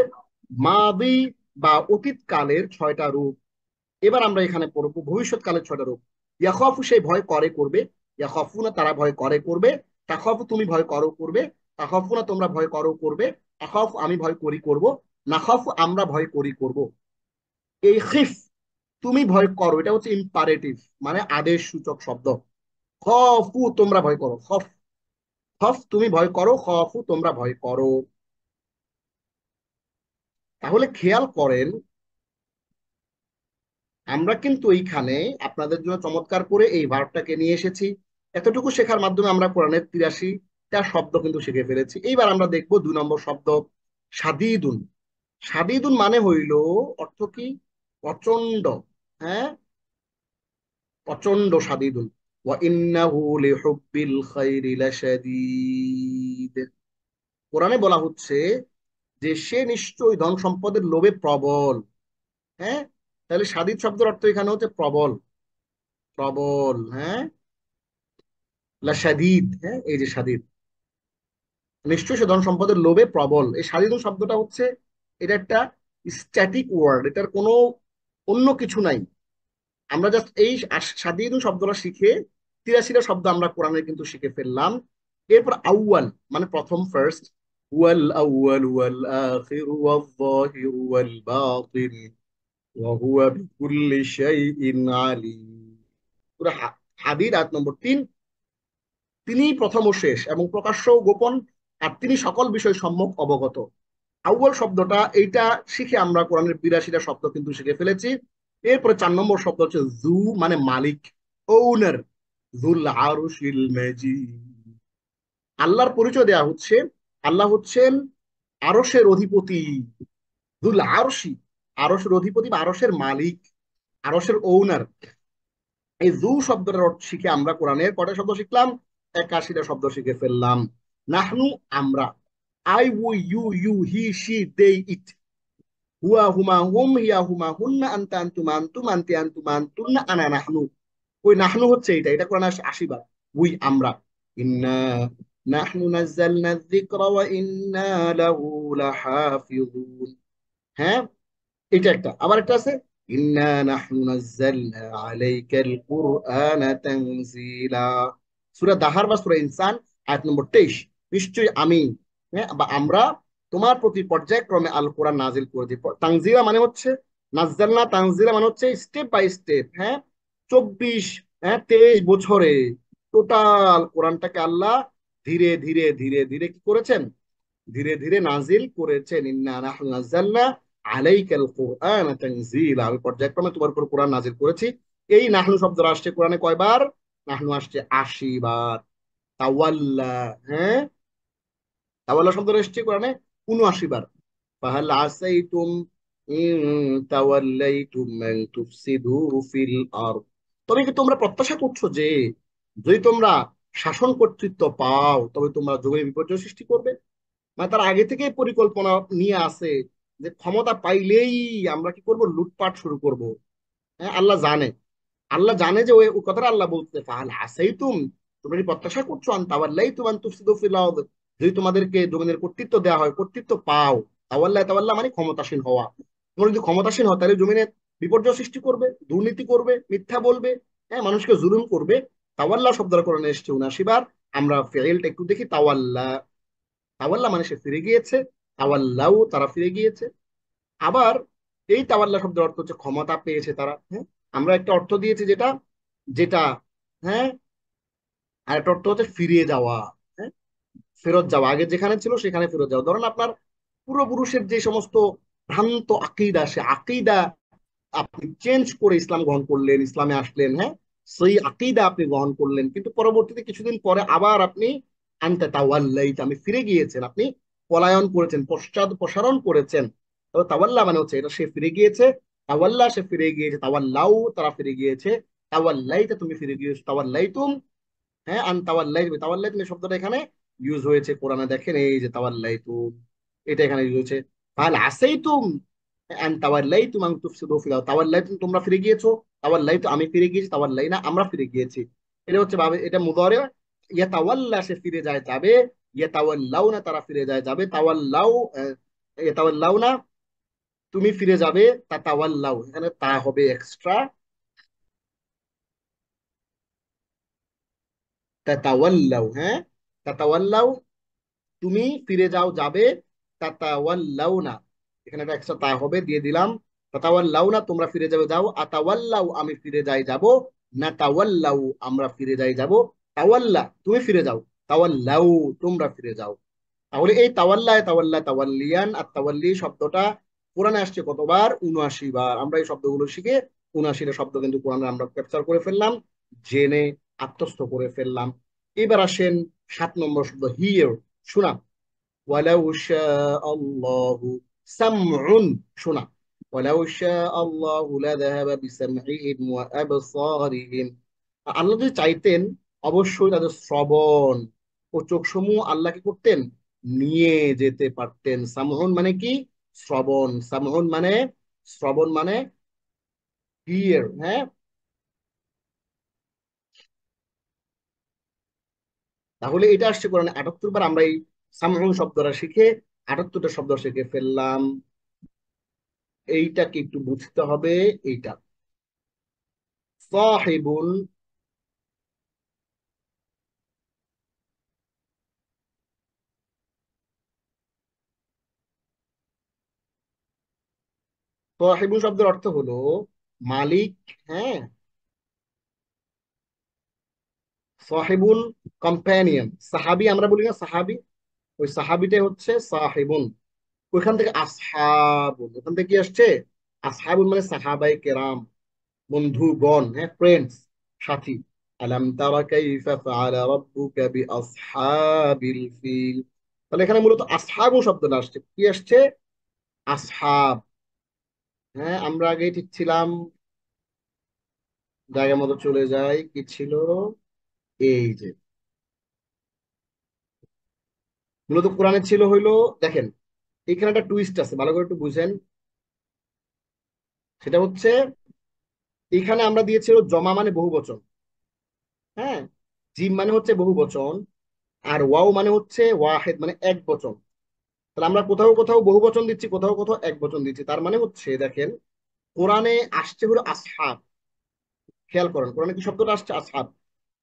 মাদি বা অতীত কালের 6টা রূপ। এবার আমরা এখানে পড়বো ভবিষ্যৎকালের 6টা রূপ। ইয়াখফু সে ভয় করে করবে, ইয়াখফুনা তারা ভয় করে করবে, তাখফু তুমি ভয় করো করবে, তাখফুনা তোমরা ভয় করো করবে, আখফ আমি ভয় করি করব, নাখফ আমরা ভয় করি করব। এই খিফ তুমি ভয় করো এটা হচ্ছে ইম্পারেটিভ, মানে আদেশ সূচক শব্দ। খফু তোমরা ভয় করো, খফ, খফ তুমি ভয় করো, খফু তোমরা ভয় করো। তাহলে খেয়াল করেন আমরা কিন্তু এইখানে আপনাদের জন্য চমৎকার করে এই ভার্বটাকে নিয়ে এসেছি। এতটুকু শেখার মাধ্যমে আমরা কোরআনের 83টা শব্দ কিন্তু শিখে ফেলেছি। এইবার আমরা দেখবো 2 নম্বর শব্দ, সাদিদুন। সাদিদুন মানে হইল, অর্থ কি? প্রচন্ড। হ্যাঁ, প্রচন্ড সাদিদুন। ওয়া ইন্নাহু লিহুব্বিল খাইরি লাশাদীদ। কোরআনে বলা হচ্ছে যে সে নিশ্চয়ই ধন সম্পদের লোভে প্রবল। হ্যাঁ, তাহলে সাদিদ শব্দের অর্থ এখানে হচ্ছে প্রবল, প্রবল। হ্যাঁ, লাশাদীদ, হ্যাঁ এই যে সাদিদ, নিশ্চয়ই সে ধন সম্পদের লোভে প্রবল। এই সাদিদ শব্দটা হচ্ছে, এটা একটা স্ট্যাটিক ওয়ার্ড, এটার কোনো অন্য কিছু নাই। আমরা জাস্ট এই সাদিদ শব্দটা শিখে 83টা শব্দ আমরা কোরআনে কিন্তু শিখে ফেললাম। এরপর আউয়াল মানে প্রথম, ফার্স্ট। ওয়াল আউয়াল ওয়াল আখির ওয়াল যাহির ওয়াল বাতিন ওয়া হুয়া বিকুল্লি শাইইন আলিম। সূরা হাদীদ আয়াত নম্বর 3। তিনি প্রথম ও শেষ এবং প্রকাশ্য ও গোপন, আর তিনি সকল বিষয় সম্যক অবগত। আউয়াল শব্দটা এইটা শিখে আমরা কোরআনের 82টা শব্দ কিন্তু শিখে ফেলেছি। এরপরে 4 নম্বর শব্দ হচ্ছে জু, মানে মালিক, ওনার। জুল আরশিল মাজিদ। আল্লাহর পরিচয় দেয়া হচ্ছে, আল্লাহ হচ্ছেন আরশের অধিপতি। জুল আরশি, আরশের অধিপতি বা আরশের মালিক, আরশের ওনার। এই জু শব্দটার অর্থ শিখে আমরা কোরআনের কটা শব্দ শিখলাম? 81টা শব্দ শিখে ফেললাম। নাহনু আমরা, I we you you he she they it, হুয়া হুমা হুম হিয়া হুমা হুন্না আনতা আনতুম আনতুম আনতি আনতুম আনতুন্না আনা নাহনু। ওই নাহনু হচ্ছে এটা, এটা কোরআন 80 বার। উই আমরা, ইন্না নাহনু নাযালনা যিকরা ওয়া ইন্না লাহু লাহাফিজুন। হ্যাঁ, এটা একটা। আবার একটা আছে, ইন্না নাহনু নাযালনা আলাইকাল কুরআনা তানজিলা। সূরা দাহার বা সূরা ইনসান আয়াত নম্বর 23। নিশ্চয়ই আমি, হ্যাঁ বা আমরা তোমার প্রতি পর্যায়ক্রমে আল কোরআন নাজিল করে দিই। তানজিলা মানে হচ্ছে, নাযালনা তানজিলা মানে হচ্ছে স্টেপ বাই স্টেপ। হ্যাঁ, 24, হ্যাঁ 23 বছরে টোটাল কোরআনটাকে আল্লাহ ধীরে ধীরে ধীরে ধীরে কি করেছেন? ধীরে ধীরে নাজিল করেছেন। ইন্না নাহনু নাযালনা আলাইকাল কুরআন তানজিলা, আমি পর্যায়ক্রমে তোমার উপর কোরআন নাজিল করেছি। এই নাহনু শব্দ আসছে কোরআনে কয়বার? নাহনু আসছে 80 বার। তাওয়াল্লা, হ্যাঁ তাওয়াল্লা শব্দ এসছে কোরআনে 79 বার। ফাহাল আসাইতুম ইন তাওয়াল্লাইতুম আন তুফসিদু ফিল আরদ। তবে কি তোমরা প্রত্যাশা করছো যে যদি তোমরা শাসন কর্তৃত্ব পাও তবে তোমরা জমিনে বিপর্যয় সৃষ্টি করবে? মানে তার আগে থেকে পরিকল্পনা নিয়ে আসে যে ক্ষমতা পাইলেই আমরা কি করব? লুটপাট শুরু করব। হ্যাঁ, আল্লাহ জানে, আল্লাহ জানে যে ওই ওই কথাটা আল্লাহ বলতে, ফাহাল আসাইতুম তোমরা কি প্রত্যাশা করছো আন তাওয়াল্লাইতুম আন তুফসিদু ফিল আরদ, যদি তোমাদেরকে জমিনের কর্তৃত্ব দেওয়া হয়, কর্তৃত্ব পাও। তাওয়াল্লা, তাওয়াল্লা মানে ক্ষমতাসীন হওয়া। তোমরা যদি ক্ষমতাসীন হও তাহলে জমিনে বিপর্যয় সৃষ্টি করবে, দুর্নীতি করবে, মিথ্যা বলবে, হ্যাঁ মানুষকে জুলুম করবে। তাওয়াল্লা শব্দটা কোরআনে এসেছে 79 বার। আমরা ফেইলটা একটু দেখি। তাওয়াল্লা, তাওয়াল্লা মানে সে ফিরে গিয়েছে, তাওয়াল্লাও তারা ফিরে গিয়েছে। আবার এই তাওয়াল্লা শব্দের অর্থ হচ্ছে ক্ষমতা পেয়েছে তারা। হ্যাঁ, আমরা একটা অর্থ দিয়েছি যেটা, যেটা হ্যাঁ, আর একটা অর্থ হচ্ছে ফিরে যাওয়া। হ্যাঁ, ফেরত যাওয়া, আগে যেখানে ছিল সেখানে ফেরত যাওয়া। ধরেন আপনার পূর্বপুরুষের যে সমস্ত ভ্রান্ত আকিদা, সে আকিদা আপনি চেঞ্জ করে ইসলাম গ্রহণ করলেন, ইসলামে আসলেন। হ্যাঁ, সেই আকিদা আপনি গ্রহণ করলেন, কিন্তু পরবর্তীতে কিছুদিন পরে আবার আপনি আনতে তাওয়াল্লাইত, আমি ফিরে গিয়েছেন, আপনি পলায়ন করেছেন, পশ্চাদ প্রসারণ করেছেন। তো তাওয়াল্লা মানে হচ্ছে এটা সে ফিরে গিয়েছে, তাওয়াল্লা সে ফিরে গিয়েছে, তাওয়াল্লাউ তারা ফিরে গিয়েছে, তাওয়াল্লাইতা তুমি ফিরে গিয়েছো, তাওয়াল্লাইতুম, হ্যাঁ, আন তাওয়াল্লাইতুম, তাওয়াল্লাইতুম এই শব্দটা এখানে ইউজ হয়েছে কোরআনে, দেখেন এই যে তাওয়াল্লাইতুম, এটা এখানে ইউজ হয়েছে। ফাহাল আসাইতুম আন তাওয়াল্লাইতুম আন তুফসিদু ফিল আরদ, তাওয়াল্লাইতুম তোমরা ফিরে গিয়েছো, তাওয়াল্লাইতু আমি ফিরে গিয়েছি, তাওয়াল্লাইনা আমরা ফিরে গিয়েছি। এটা হচ্ছে ভাবে, এটা মুদারে, ইয়াতাওয়াল্লা সে ফিরে যায় যাবে, ইয়াতাওয়াল্লাউনা তারা ফিরে যায় যাবে, তাওয়াল্লাউ ইয়াতাওয়াল্লাউনা তুমি ফিরে যাবে, তাতাওয়াল্লাউ এখানে তা হবে এক্সট্রা, তাতাওয়াল্লাউ, হ্যাঁ, তাতাওয়াল্লাউ তুমি ফিরে যাও যাবে, তাতাওয়াল্লাউনা এখানে একটা এক্সট্রা তা হবে দিয়ে দিলাম, তাতাওয়াল্লাউনা তোমরা ফিরে যাবে যাও, আতাওয়াল্লাউ আমি ফিরে যাই যাব, না তাওয়াল্লাউ আমরা ফিরে যাই যাব, তাওয়াল্লা তুমি ফিরে যাও, তাওয়াল্লাউ তোমরা ফিরে যাও। তাহলে এই তাওয়াল্লা তাওয়াল্লা তাওয়াল্লিয়ান আর তাওয়াল্লি শব্দটা কোরআনে আসছে কতবার? ৭৯ বার। আমরা এই শব্দগুলো শিখে ৭৯টা শব্দ কিন্তু কোরআনে আমরা ক্যাপচার করে ফেললাম, জেনে আত্মস্থ করে ফেললাম। এবার আসেন ৭ নম্বর শব্দ হিয়ার, শোনা। ওয়ালাউ শাআল্লাহু সামউন, শোনা। ওয়ালাউ শাআল্লাহু লাযাহাবা বিসামইহিম ওয়া আবসারিহিম, আল্লাহ যদি চাইতেন অবশ্যই তাদের শ্রবণ ও চোখসমূহ আল্লাহ কি করতেন? নিয়ে যেতে পারতেন। সামউন মানে কি? শ্রবণ। সামউন মানে শ্রবণ মানে হিয়ার, হ্যাঁ। তাহলে এটা আসছে কোরআনে ৭৮ বার, আমরা এই সামউন শব্দটা শিখে ৭৮টা শব্দ শিখে ফেললাম। এইটাকে একটু বুঝতে হবে। এইটা সাহিবুন, সাহিবুন শব্দের অর্থ হলো মালিক, হ্যাঁ। সাহিবুন কম্প্যানিয়ন, সাহাবি আমরা বলি না সাহাবি, ওই সাহাবিটাই হচ্ছে সাহিবুন। ওইখান থেকে আসহাবুন, ওখান থেকে কি আসছে? আসহাবুন মানে সাহাবাই কেরাম, বন্ধুগণ, হ্যাঁ, ফ্রেন্ডস, সাথী। আলাম তারা কাইফা ফাআলা রাব্বুকা বিআসহাবিল ফিল, তাহলে এখানে মূলত আসহাবু শব্দটা আসছে, কি আসছে? আসহাব। হ্যাঁ, আমরা আগে ঠিক ছিলাম, জায়গা মতো চলে যাই, কি ছিল? এই যে মূলত কোরআনে ছিল হইলো, দেখেন এখানে একটা টুইস্ট আছে, ভালো করে একটু বুঝেন। সেটা হচ্ছে এখানে আমরা দিয়েছিল জমা মানে বহু বচন, হ্যাঁ, জিম মানে হচ্ছে বহু বচন, আর ওয়াও মানে হচ্ছে ওয়াহেদ মানে এক বচন। তাহলে আমরা কোথাও কোথাও বহু বচন দিচ্ছি, কোথাও কোথাও এক বচন দিচ্ছি, তার মানে হচ্ছে দেখেন কোরআনে আসছে হলো আসহাব। খেয়াল করেন কোরআনে কি শব্দটা আসছে? আসহাব।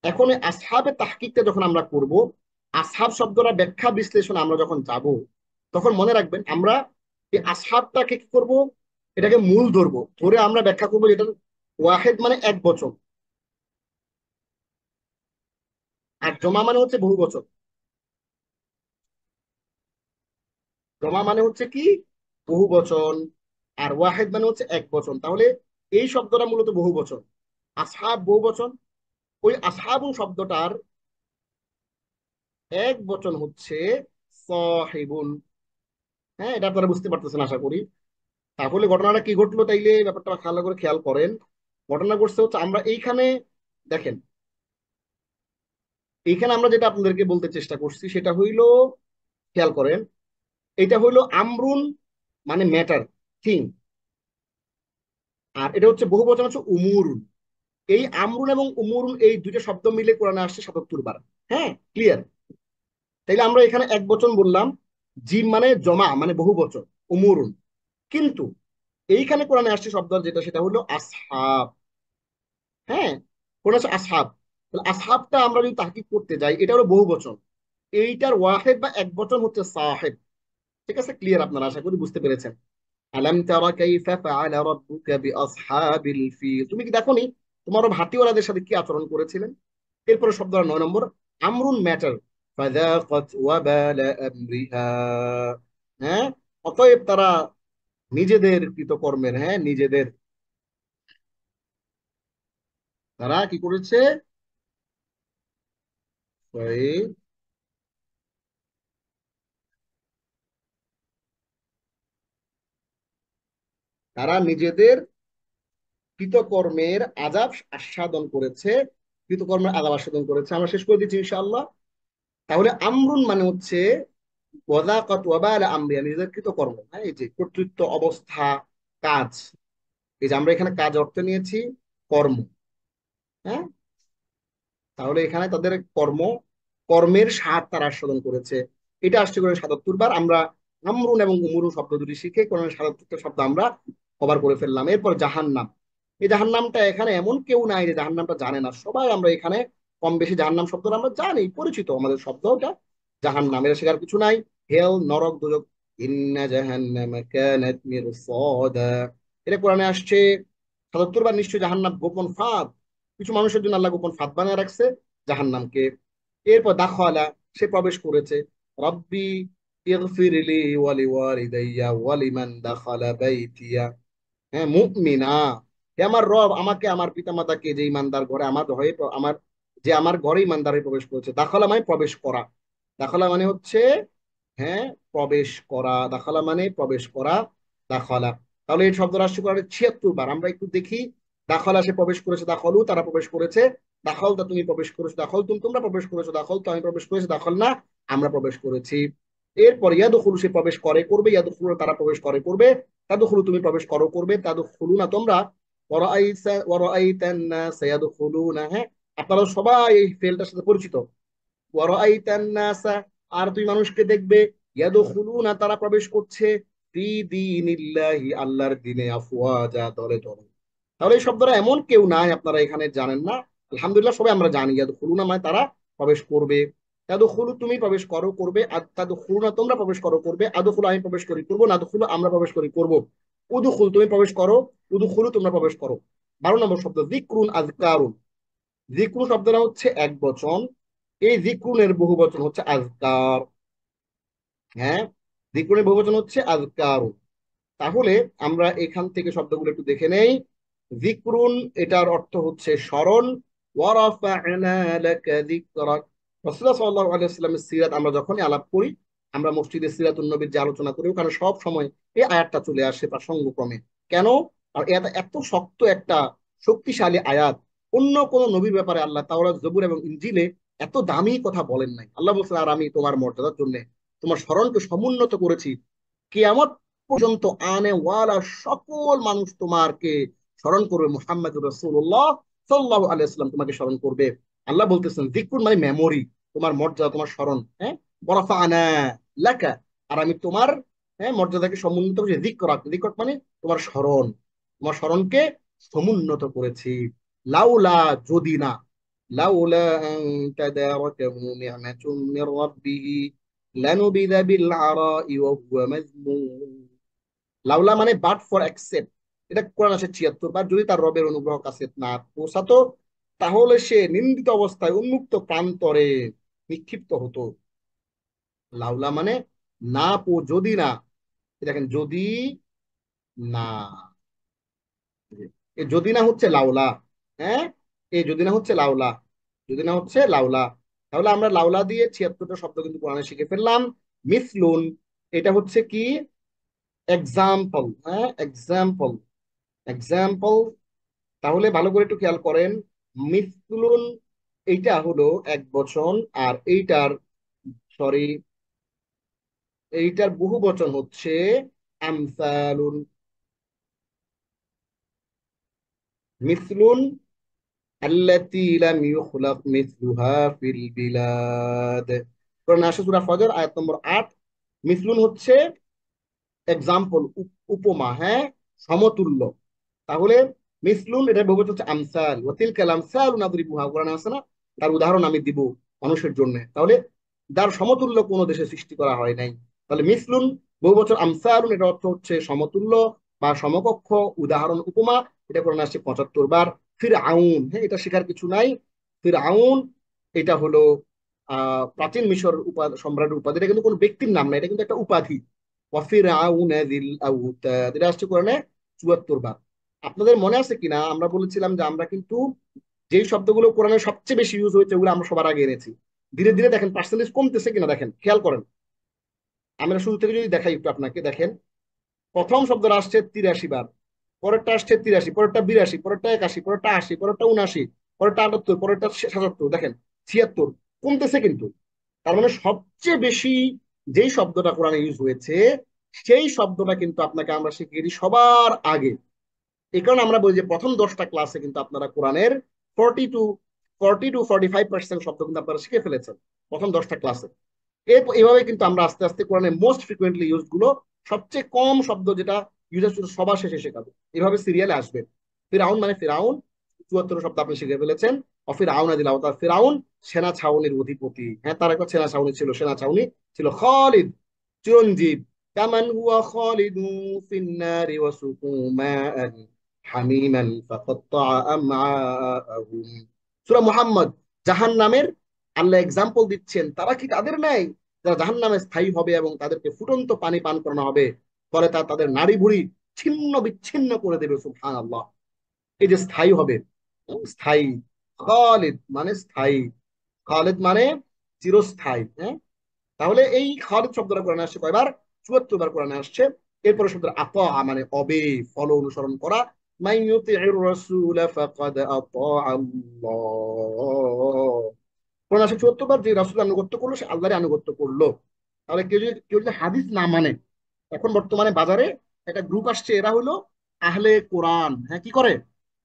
এখন এই আসহাবের তাহকিকটা যখন আমরা করব, আসহাব শব্দটা ব্যাখ্যা বিশ্লেষণ আমরা যখন যাব, তখন মনে রাখবেন আমরা এই আসহাবটাকে কি করব? এটাকে মূল ধরবো, ধরে আমরা ব্যাখ্যা করবো এটা ওয়াহেদ মানে এক বচন, আর জমা মানে হচ্ছে বহু বচন। জমা মানে হচ্ছে কি? বহু বচন। আর ওয়াহেদ মানে হচ্ছে এক বচন। তাহলে এই শব্দটা মূলত বহু বচন, আসহাব বহু বচন। ওই আসহাবু শব্দটার এক বচন হচ্ছে সাহিবুন। হ্যাঁ, এটা আপনারা বুঝতে পারতেছেন আশা করি। তাহলে ঘটনাটা কি ঘটলো তাইলে ব্যাপারটা ভালো করে খেয়াল করেন। ঘটনা ঘটছে হচ্ছে আমরা এইখানে, দেখেন এইখানে আমরা যেটা আপনাদেরকে বলতে চেষ্টা করছি সেটা হইলো, খেয়াল করেন, এটা হইলো আমরুন মানে ম্যাটার, থিং। আর এটা হচ্ছে বহু বচন হচ্ছে উমুরুন। এই আমরুন এবং উমরুন এই দুইটা শব্দ মিলে কোরআনে আসছে ৭৭ বার। হ্যাঁ, ক্লিয়ার? তাইলে আমরা এখানে এক বচন বললাম, জিম মানে জমা মানে বহু বচন, উমরুন। কিন্তু এইখানে কোরআনে আসছে শব্দ যেটা সেটা হলো আসহাব। হ্যাঁ, কোরআনে আছে আসহাব। তাহলে আসহাবটা আমরা যদি তাহকিক করতে যাই, এটা হলো বহু বচন, এইটার ওয়াহেদ বা এক বচন হচ্ছে সাহেব। ঠিক আছে, ক্লিয়ার? আপনারা আশা করি বুঝতে পেরেছেন। আলাম তারা কাইফা ফাআলা রাব্বুকা বিআসহাবিল ফিল, তুমি কি দেখোনি তোমার হাতিওয়ালাদের সাথে কি আচরণ করেছিলেন? এরপরে শব্দ ৯ নম্বর, আমরুন ম্যাটার, ফাযাকাত ওয়াবালা আমরিহা, হ্যাঁ, অতএব তারা নিজেদের কৃতকর্মের, হ্যাঁ, নিজেদের তারা কি করেছে? এই তারা নিজেদের কৃতকর্মের আযাব আস্বাদন করেছে, কৃতকর্মের আযাব আস্বাদন করেছে। আমরা শেষ করে দিচ্ছি ইনশাআল্লাহ। তাহলে আমরুন মানে হচ্ছে ওয়াযাকাত ওয়াবাল আমরি, নিজেদের কৃতকর্ম, হ্যাঁ, এই যে কর্তৃত্ব অবস্থা, কাজ। এই যে আমরা এখানে কাজ অর্থ নিয়েছি কর্ম, হ্যাঁ। তাহলে এখানে তাদের কর্মের স্বাদ তারা আস্বাদন করেছে। এটা আসছে কোরআন ৭৭ বার। আমরা আমরুন এবং উমরুন শব্দ দুটি শিখে কোরআনের ৭৭ শব্দ আমরা কভার করে ফেললাম। এরপর জাহান্নাম। এই জাহান্নামটা এখানে এমন কেউ নাই যে জাহান্নামটা জানে না, সবাই আমরা এখানে কম বেশি জাহান্নাম শব্দটা আমরা জানি, পরিচিত আমাদের শব্দ ওটা জাহান্নাম, এটা শেখার কিছু নাই। হেল, নরক, দোজখ। ইন্না জাহান্নামা কানাত মিরসাদা, এটা কোরআনে আসছে ৭৭ বার। নিশ্চয়ই জাহান্নাম গোপন ফাঁদ, কিছু মানুষের জন্য আল্লাহ গোপন ফাঁদ বানিয়ে রাখছে জাহান্নামকে। এরপর দাখালা, সে প্রবেশ করেছে। রব্বি ইগফিরলি ওয়ালি ওয়ালিদাইয়া ওয়ালিমান দাখালা বাইতিয়া, হ্যাঁ, মুমিনা। হে আমার রব, আমাকে আমার পিতামাতাকে যে ইমানদার ঘরে আমার হয়ে আমার যে আমার ঘরে ইমানদার হয়ে প্রবেশ করেছে। দাখালা মানে প্রবেশ করা, দাখালা মানে হচ্ছে, হ্যাঁ, প্রবেশ করা। দাখালা মানে প্রবেশ করা, দাখালা। তাহলে এই শব্দ রাষ্ট্র করার ৭৬ বার। আমরা একটু দেখি। দাখালা, সে প্রবেশ করেছে। দাখলু, তারা প্রবেশ করেছে। দাখল তা, তুমি প্রবেশ করেছো। দাখল তুমি, তোমরা প্রবেশ করেছো। দাখল তো, আমি প্রবেশ করেছি। দাখল না, আমরা প্রবেশ করেছি। এরপর ইয়াদখুলু, সে প্রবেশ করে, করবে। ইয়াদখুলু, তারা প্রবেশ করে, করবে। তাদখুলু, তুমি প্রবেশ করো, করবে। তাদখুলু না, তোমরা। ওয়ারাআইতান নাস ইয়াদখুলুনা, হ্যাঁ, আপনারা সবাই এই ফেলটার সাথে পরিচিত। ওয়ারাআইতান নাসা, আর তুই মানুষকে দেখবে, ইয়াদখুলুনা, তারা প্রবেশ করছে, ফি দীনিল্লাহি, আল্লাহর দ্বীনে, আফওয়াজা, দলে দলে। তাহলে এই শব্দটা এমন কেউ নাই আপনারা এখানে জানেন না। আলহামদুলিল্লাহ সবাই আমরা জানি ইয়াদখুলুনা মানে তারা প্রবেশ করবে। তাদখুলু, তুমি প্রবেশ করো, করবে। তাদখুলুনা, তোমরা প্রবেশ করো, করবে। আদখুলু, আমি প্রবেশ করি, করবো। নাদখুলু, আমরা প্রবেশ করি, করবো। উদখুল, তুমি প্রবেশ করো। উদখুলু, তোমরা প্রবেশ করো। ১২ নম্বর শব্দ যিকরুন আযকারুন। যিকরু শব্দটা হচ্ছে এক বচন, এই যিকরুনের বহু বচন হচ্ছে আযকার, হ্যাঁ, যিকরুনের বহু বচন হচ্ছে আযকার। তাহলে আমরা এখান থেকে শব্দগুলো একটু দেখে নেই। যিকরুন, এটার অর্থ হচ্ছে স্মরণ। ওয়ারাফা'না লাকা যিকরাক। রাসূলুল্লাহ সাল্লাল্লাহু আলাইহি ওয়াসাল্লামের সিরাত আমরা যখনই আলাপ করি, আমরা মসজিদে সিরাতুন নবীর যে আলোচনা করি, ওখানে সব সময় এই আয়াতটা চলে আসে প্রাসঙ্গক্রমে। কেন? আর এটা এত শক্ত একটা শক্তিশালী আয়াত, অন্য কোন নবীর ব্যাপারে আল্লাহ তাওরাত, জবুর এবং ইনজিলে এত দামি কথা বলেন নাই। আল্লাহ বলছেন, আর আমি তোমার মর্যাদার জন্য তোমার স্মরণকে সমুন্নত করেছি, কিয়ামত পর্যন্ত আনে ওয়ালা সকল মানুষ তোমাকে স্মরণ করবে। মুহাম্মদ রাসূলুল্লাহ সাল্লাল্লাহু আলাইহি ওয়াসাল্লাম তোমাকে স্মরণ করবে। আল্লাহ বলতেছেন যিকরুন মানে মেমোরি, তোমার মর্যাদা, তোমার স্মরণ, হ্যাঁ। ওয়ারাফা'না লাকা, আর আমি তোমার, হ্যাঁ, মর্যাদাকে সমুন্নত করেছি। যিকরাক, যিকরাক মানে তোমার স্মরণ, তোমার স্মরণকে সমুন্নত করেছি। লাউলা, যদি না। লাউলা আন তাদারাকাহু নি'মাতুম মির রাব্বিহি লানুবিযা বিল আরাই ওয়া হুয়া মাযমুম। লাউলা মানে বাট ফর অ্যাকসেপ্ট, এটা কোরআন আছে ৭৬ বার। যদি তার রবের অনুগ্রহ কাছে না পৌঁছাতো, তাহলে সে নিন্দিত অবস্থায় উন্মুক্ত প্রান্তরে নিক্ষিপ্ত হতো। লাউলা মানে না, যদি না। দেখেন, যদি না, এই যদি না হচ্ছে লাউলা, হ্যাঁ, এই যদি না হচ্ছে লাউলা, যদি না হচ্ছে লাউলা। তাহলে আমরা লাউলা দিয়ে ৭৬টা শব্দ কিন্তু কোরআনে শিখে ফেললাম। মিসলুন, এটা হচ্ছে কি এক্সাম্পল, হ্যাঁ, এক্সাম্পল, এক্সাম্পল। তাহলে ভালো করে একটু খেয়াল করেন। মিসলুন, এইটা হলো এক বচন, আর এইটার, সরি, এইটার বহু বচন হচ্ছে আমসালুন। মিসলুন আল্লাতী লাম ইউখলাক মিসলুহা ফিল বিলাদ। কোরআন আসে সূরা ফজর আয়াত নম্বর ৮। মিসলুন হচ্ছে এক্সাম্পল, উপমা, হ্যাঁ, সমতুল্য। তাহলে মিসলুন, এটা বহুবচন হচ্ছে আমসাল। ওয়াতিল কালাম সালু নাদরিবুহা, কোরআন আছে না, তার উদাহরণ আমি দিব মানুষের জন্য। তাহলে যার সমতুল্য কোনো দেশে সৃষ্টি করা হয় নাই। তাহলে মিসলুন বহুবচন আমসালুন, এটা অর্থ হচ্ছে সমতুল্য বা সমকক্ষ, উদাহরণ, উপমা। এটা কোরআন আসছে ৭৫ বার। ফির আউন, হ্যাঁ, এটা শেখার কিছু নাই। ফির আউন, এটা হলো প্রাচীন মিশর সম্রাটের উপাধি। এটা কিন্তু কোনো ব্যক্তির নাম না, এটা কিন্তু একটা উপাধি। ওয়াফির আউন যিল আউতাদ, এটা আসছে কোরআনে ৭৪ বার। আপনাদের মনে আছে কিনা, আমরা বলেছিলাম যে আমরা কিন্তু যেই শব্দগুলো কোরআনে সবচেয়ে বেশি ইউজ হয়েছে ওগুলো আমরা সবার আগে এনেছি। ধীরে ধীরে দেখেন পার্সেন্টেজ কমতেছে কিনা, দেখেন, খেয়াল করেন। আমরা শুরু থেকে যদি দেখাই একটু আপনাকে, দেখেন প্রথম শব্দটা আসছে ৮৩ বার, পরেরটা আসছে 83, পরেরটা 82, পরেরটা 81, পরেরটা 80, পরেরটা 79, পরেরটা 78, পরেরটা 77, দেখেন 76 কমতেছে কিন্তু। তার মানে সবচেয়ে বেশি যেই শব্দটা কোরআনে ইউজ হয়েছে সেই শব্দটা কিন্তু আপনাকে আমরা শিখিয়ে দিই সবার আগে। এই কারণে আমরা বলি যে প্রথম 10টা ক্লাসে কিন্তু আপনারা কোরআনের 40 to 45% শব্দ কিন্তু আপনারা শিখে ফেলেছেন প্রথম 10টা ক্লাসে। এভাবে কিন্তু আমরা আস্তে আস্তে কোরআনের মোস্ট ফ্রিকুয়েন্টলি ইউজ গুলো, সবচেয়ে কম শব্দ যেটা ইউজ হচ্ছে সবার শেষে শেখাবো। এভাবে সিরিয়ালে আসবে। ফিরাউন মানে ফিরাউন, 74 শব্দ আপনি শিখে ফেলেছেন। অফিরাউন আদিল আওতার, ফিরাউন সেনা ছাউনির অধিপতি। হ্যাঁ, তার একটা সেনা ছাউনি ছিল, সেনা ছাউনি ছিল। খালিদ চিরঞ্জীব, কামান হুয়া খালিদু ফিন্নারি ওয়াসুকু মাআন হামিমান ফাকাত্তা আমআআহুম। সূরা মুহাম্মদ, জাহান্নামের আল্লাহ এক্সাম্পল দিচ্ছেন, তারা কি তাদের নেয় যারা জাহান্নামে স্থায়ী হবে এবং তাদেরকে ফুটন্ত পানি পান করানো হবে, ফলে তা তাদের নাড়ি ভুড়ি ছিন্ন বিচ্ছিন্ন করে দেবে। সুবহানাল্লাহ। এই যে স্থায়ী হবে, স্থায়ী, খালিদ মানে স্থায়ী, খালিদ মানে চিরস্থায়ী। হ্যাঁ, তাহলে এই খালিদ শব্দটা কোরআনে আসছে কয়বার? 74 বার কোরআনে আসছে। এরপরে শব্দ আতা মানে অবে, ফলো, অনুসরণ করা। মান ইউতিউর রাসূল ফাকাদ আতা আল্লাহ। কোরআন আসে 74 বার, যে রাসূল আনুগত্য করলো সে আল্লাহর আনুগত্য করলো। তাহলে কেউ যদি হাদিস না মানে, এখন বর্তমানে বাজারে একটা গ্রুপ আসছে, এরা হলো আহলে কোরআন। হ্যাঁ, কি করে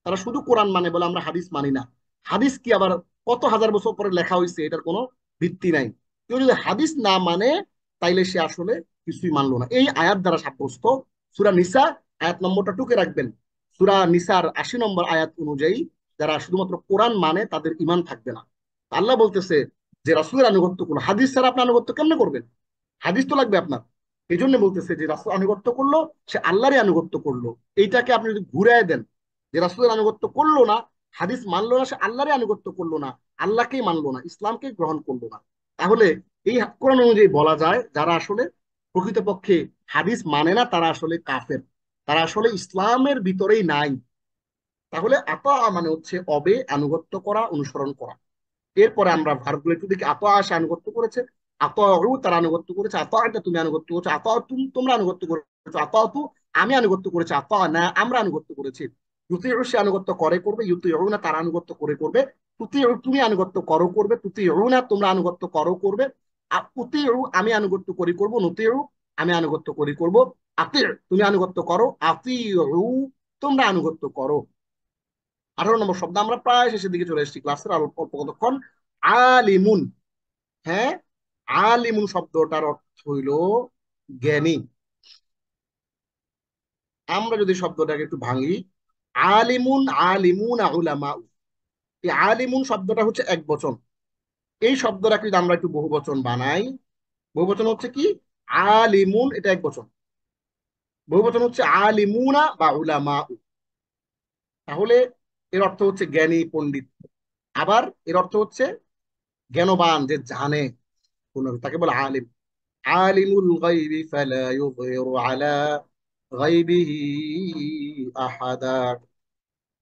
তারা? শুধু কোরআন মানে, বলে আমরা হাদিস মানি না। হাদিস কি আবার কত হাজার বছর পরে লেখা হয়েছে, এটার কোনো ভিত্তি নাই। কেউ যদি হাদিস না মানে তাইলে সে আসলে কিছুই মানলো না। এই আয়াত দ্বারা সাব্যস্ত। সূরা নিসা আয়াত নম্বরটা টুকে রাখবেন। সূরা নিসার 80 নম্বর আয়াত অনুযায়ী যারা শুধুমাত্র কোরআন মানে তাদের ঈমান থাকবে না। আল্লাহ বলতেছে যে রাসূলের আনুগত্য করুন, হাদিস ছাড়া আপনি আনুগত্য কেমনে করবেন? হাদিস তো লাগবে আপনার। এই জন্য বলতেছে যে রাসূল আনুগত্য করলো সে আল্লাহরই আনুগত্য করলো। এইটাকে আপনি যদি ঘুরায় দেন যে রাসূলের আনুগত্য করলো না, হাদিস মানলো না, সে আল্লাহরই আনুগত্য করলো না, আল্লাহকেই মানলো না, ইসলামকে গ্রহণ করলো না, তাহলে এই কোরআন অনুযায়ী বলা যায় যারা আসলে প্রকৃতপক্ষে হাদিস মানে না তারা আসলে কাফের, তারা আসলে ইসলামের ভিতরেই নাই। তাহলে আতা মানে হচ্ছে অবে, আনুগত্য করা, অনুসরণ করা। এরপরে আমরা ভার্বগুলো একটু দেখি। আতা আসে আনুগত্য করেছে, আতাউ তারা আনুগত্য করেছে, আতাটা তুমি আনুগত্য করেছো, আতাউ তোমরা আনুগত্য করেছো, আতাউ আমি আনুগত্য করেছি, আতা না আমরা আনুগত্য করেছি। ইউতিউ সে আনুগত্য করে করবে, ইউতিউ না তারা আনুগত্য করে করবে, তুতিউ তুমি আনুগত্য করো করবে, তুতিউ না তোমরা আনুগত্য করো করবে, উতিউ আমি আনুগত্য করি করব, নুতিউ আমি আনুগত্য করি করব, আতি তুমি আনুগত্য করো, আতিউ তোমরা আনুগত্য করো। 18 নম্বর শব্দ, আমরা প্রায় শেষের দিকে চলে এসেছি ক্লাসের, আর অল্প অল্প কতক্ষণ। আলিমুন। হ্যাঁ, আলিমুন শব্দটার অর্থ হইল জ্ঞানী। আমরা যদি শব্দটাকে একটু ভাঙি, আলিমুন, আলিমুন উলামা, এই আলিমুন শব্দটা হচ্ছে এক বচন। এই শব্দটাকে যদি আমরা একটু বহু বচন বানাই, বহু বচন হচ্ছে কি? আলিমুন, এটা এক বচন। বহু বচন হচ্ছে আলিমুনা বা উলামা। তাহলে এর অর্থ হচ্ছে জ্ঞানী, পণ্ডিত। আবার এর অর্থ হচ্ছে জ্ঞানবান, যে জানে তাকে বলে আলিম। আলিমুল গায়বি ফালা ইউযহিরু আলা গায়বিহি আহাদা,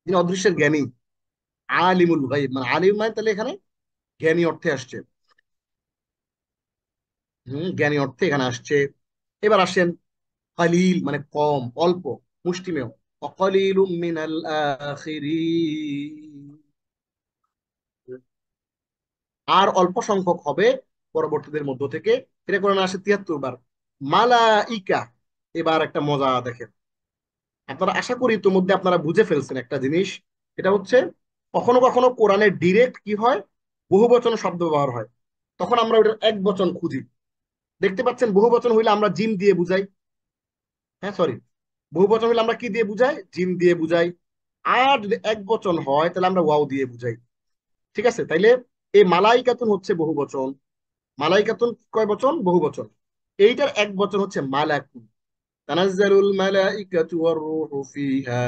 যিনি অদৃশ্যের জ্ঞানী। আলিমুল গায়ব মানে, আলিম মানে তাহলে এখানে জ্ঞানী অর্থে আসছে। জ্ঞানী অর্থে এখানে আসছে। এবার আসেন কালিল মানে কম, অল্প, মুষ্টিমেয়। অকালিলুম মিনাল আখিরিন, আর অল্প সংখ্যক হবে পরবর্তীদের মধ্য থেকে। এটা কোরআনে আসে 73 বার। মালাইকা, এবার একটা মজা দেখেন। আপনারা আশা করি ইতিমধ্যে আপনারা বুঝে ফেলছেন একটা জিনিস, এটা হচ্ছে কখনো কখনো কোরআনে ডিরেক্ট কি হয়, বহু বচন শব্দ ব্যবহার হয়, তখন আমরা ওটার এক বচন খুঁজি। দেখতে পাচ্ছেন, বহু বচন হইলে আমরা জিম দিয়ে বুঝাই। হ্যাঁ, সরি, বহু বচন হইলে আমরা কি দিয়ে বুঝাই? জিম দিয়ে বুঝাই। আর যদি এক বচন হয় তাহলে আমরা ওয়াও দিয়ে বুঝাই। ঠিক আছে, তাইলে এই মালাইকাতুন হচ্ছে বহু বচন। মালাইকাতুন কয় বচন? বহু বচন। এইটার এক বচন হচ্ছে মালাকুন। তানাজ্জালুল মালাইকাতু ওয়ার রূহু ফিহা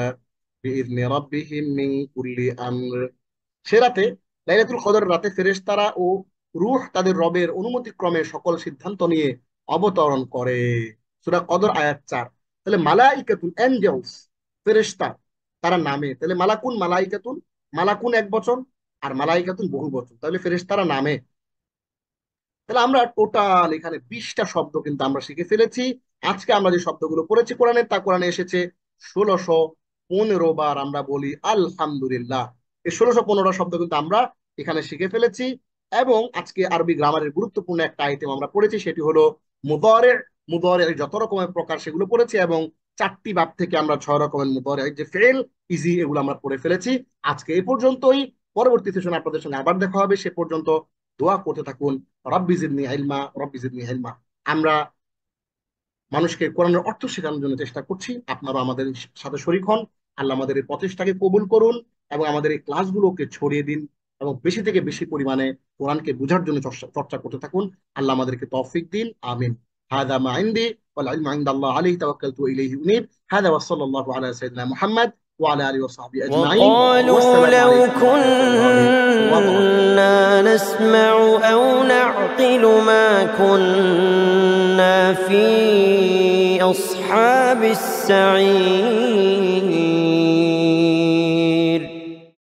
বিইذনি রাব্বিহিম মিন কুল্লি আমর। সে রাতে, লাইলাতুল কদর রাতে, ফেরেশতারা ও রূহ তাদের রবের অনুমতি ক্রমে সকল সিদ্ধান্ত নিয়ে অবতরণ করে। সূরা কদর আয়াত 4। তাহলে মালাইকাতুন এঞ্জেলস, ফেরেশতা, তারা নামে। তাহলে মালাকুন, মালাইকাতুন, মালাকুন এক বচন আর মালাইকাতুন বহু বচন, তাহলে ফেরেশতারা নামে। তাহলে আমরা টোটাল এখানে 20টা শব্দ কিন্তু আমরা শিখে ফেলেছি। আজকে আমরা যে শব্দগুলো পড়েছি কোরআনে, তা কোরআনে এসেছে 15 বার আমরা বলি আলহামদুলিল্লাহ। এই 1615টা শব্দ কিন্তু আমরা এখানে শিখে ফেলেছি। এবং আজকে আরবি গ্রামারের গুরুত্বপূর্ণ একটা আইটেম আমরা পড়েছি, সেটি হলো মুদারে। মুদারে যত রকমের প্রকার সেগুলো পড়েছি, এবং 4টি ভাব থেকে আমরা 6 রকমের মুদারে যে ফেল, ইজি, এগুলো আমরা পড়ে ফেলেছি। আজকে এই পর্যন্তই। পরবর্তী সেশনে আপনাদের সঙ্গে আবার দেখা হবে। সে পর্যন্ত দোয়া করতে থাকুন, রব্বি জিদনি ইলমা, রব্বি জিদনি ইলমা। আমরা মানুষকে কোরআনের অর্থ শেখানোর জন্য চেষ্টা করছি, আপনারা আমাদের সাথে শরীক হন। আল্লাহ আমাদের এই প্রচেষ্টাকে কবুল করুন এবং আমাদের এই ক্লাসগুলোকে ছড়িয়ে দিন, এবং বেশি থেকে বেশি পরিমাণে কোরআনকে বোঝার জন্য চর্চা করতে থাকুন। আল্লাহ আমাদেরকে তৌফিক দিন, আমিন। হাদা মা ইনদি ওয়াল ইলমু ইনদাল্লাহ আলাইহি তাওয়াক্কালতু ইলাইহি উনীব। হাদা ওয়া সাল্লাল্লাহু আলা সাইয়্যিদিনা মুহাম্মদ ওয়া আলা আলিহি ওয়া সাহবিহি আজমাইন। وقالوا ওয়াসসালামু لو আলাইকুম ওয়া রাহমাতুল্লাহি ওয়া বারাকাতুহু। كنا نسمع أو نعقل ما كنا في أصحاب السعير.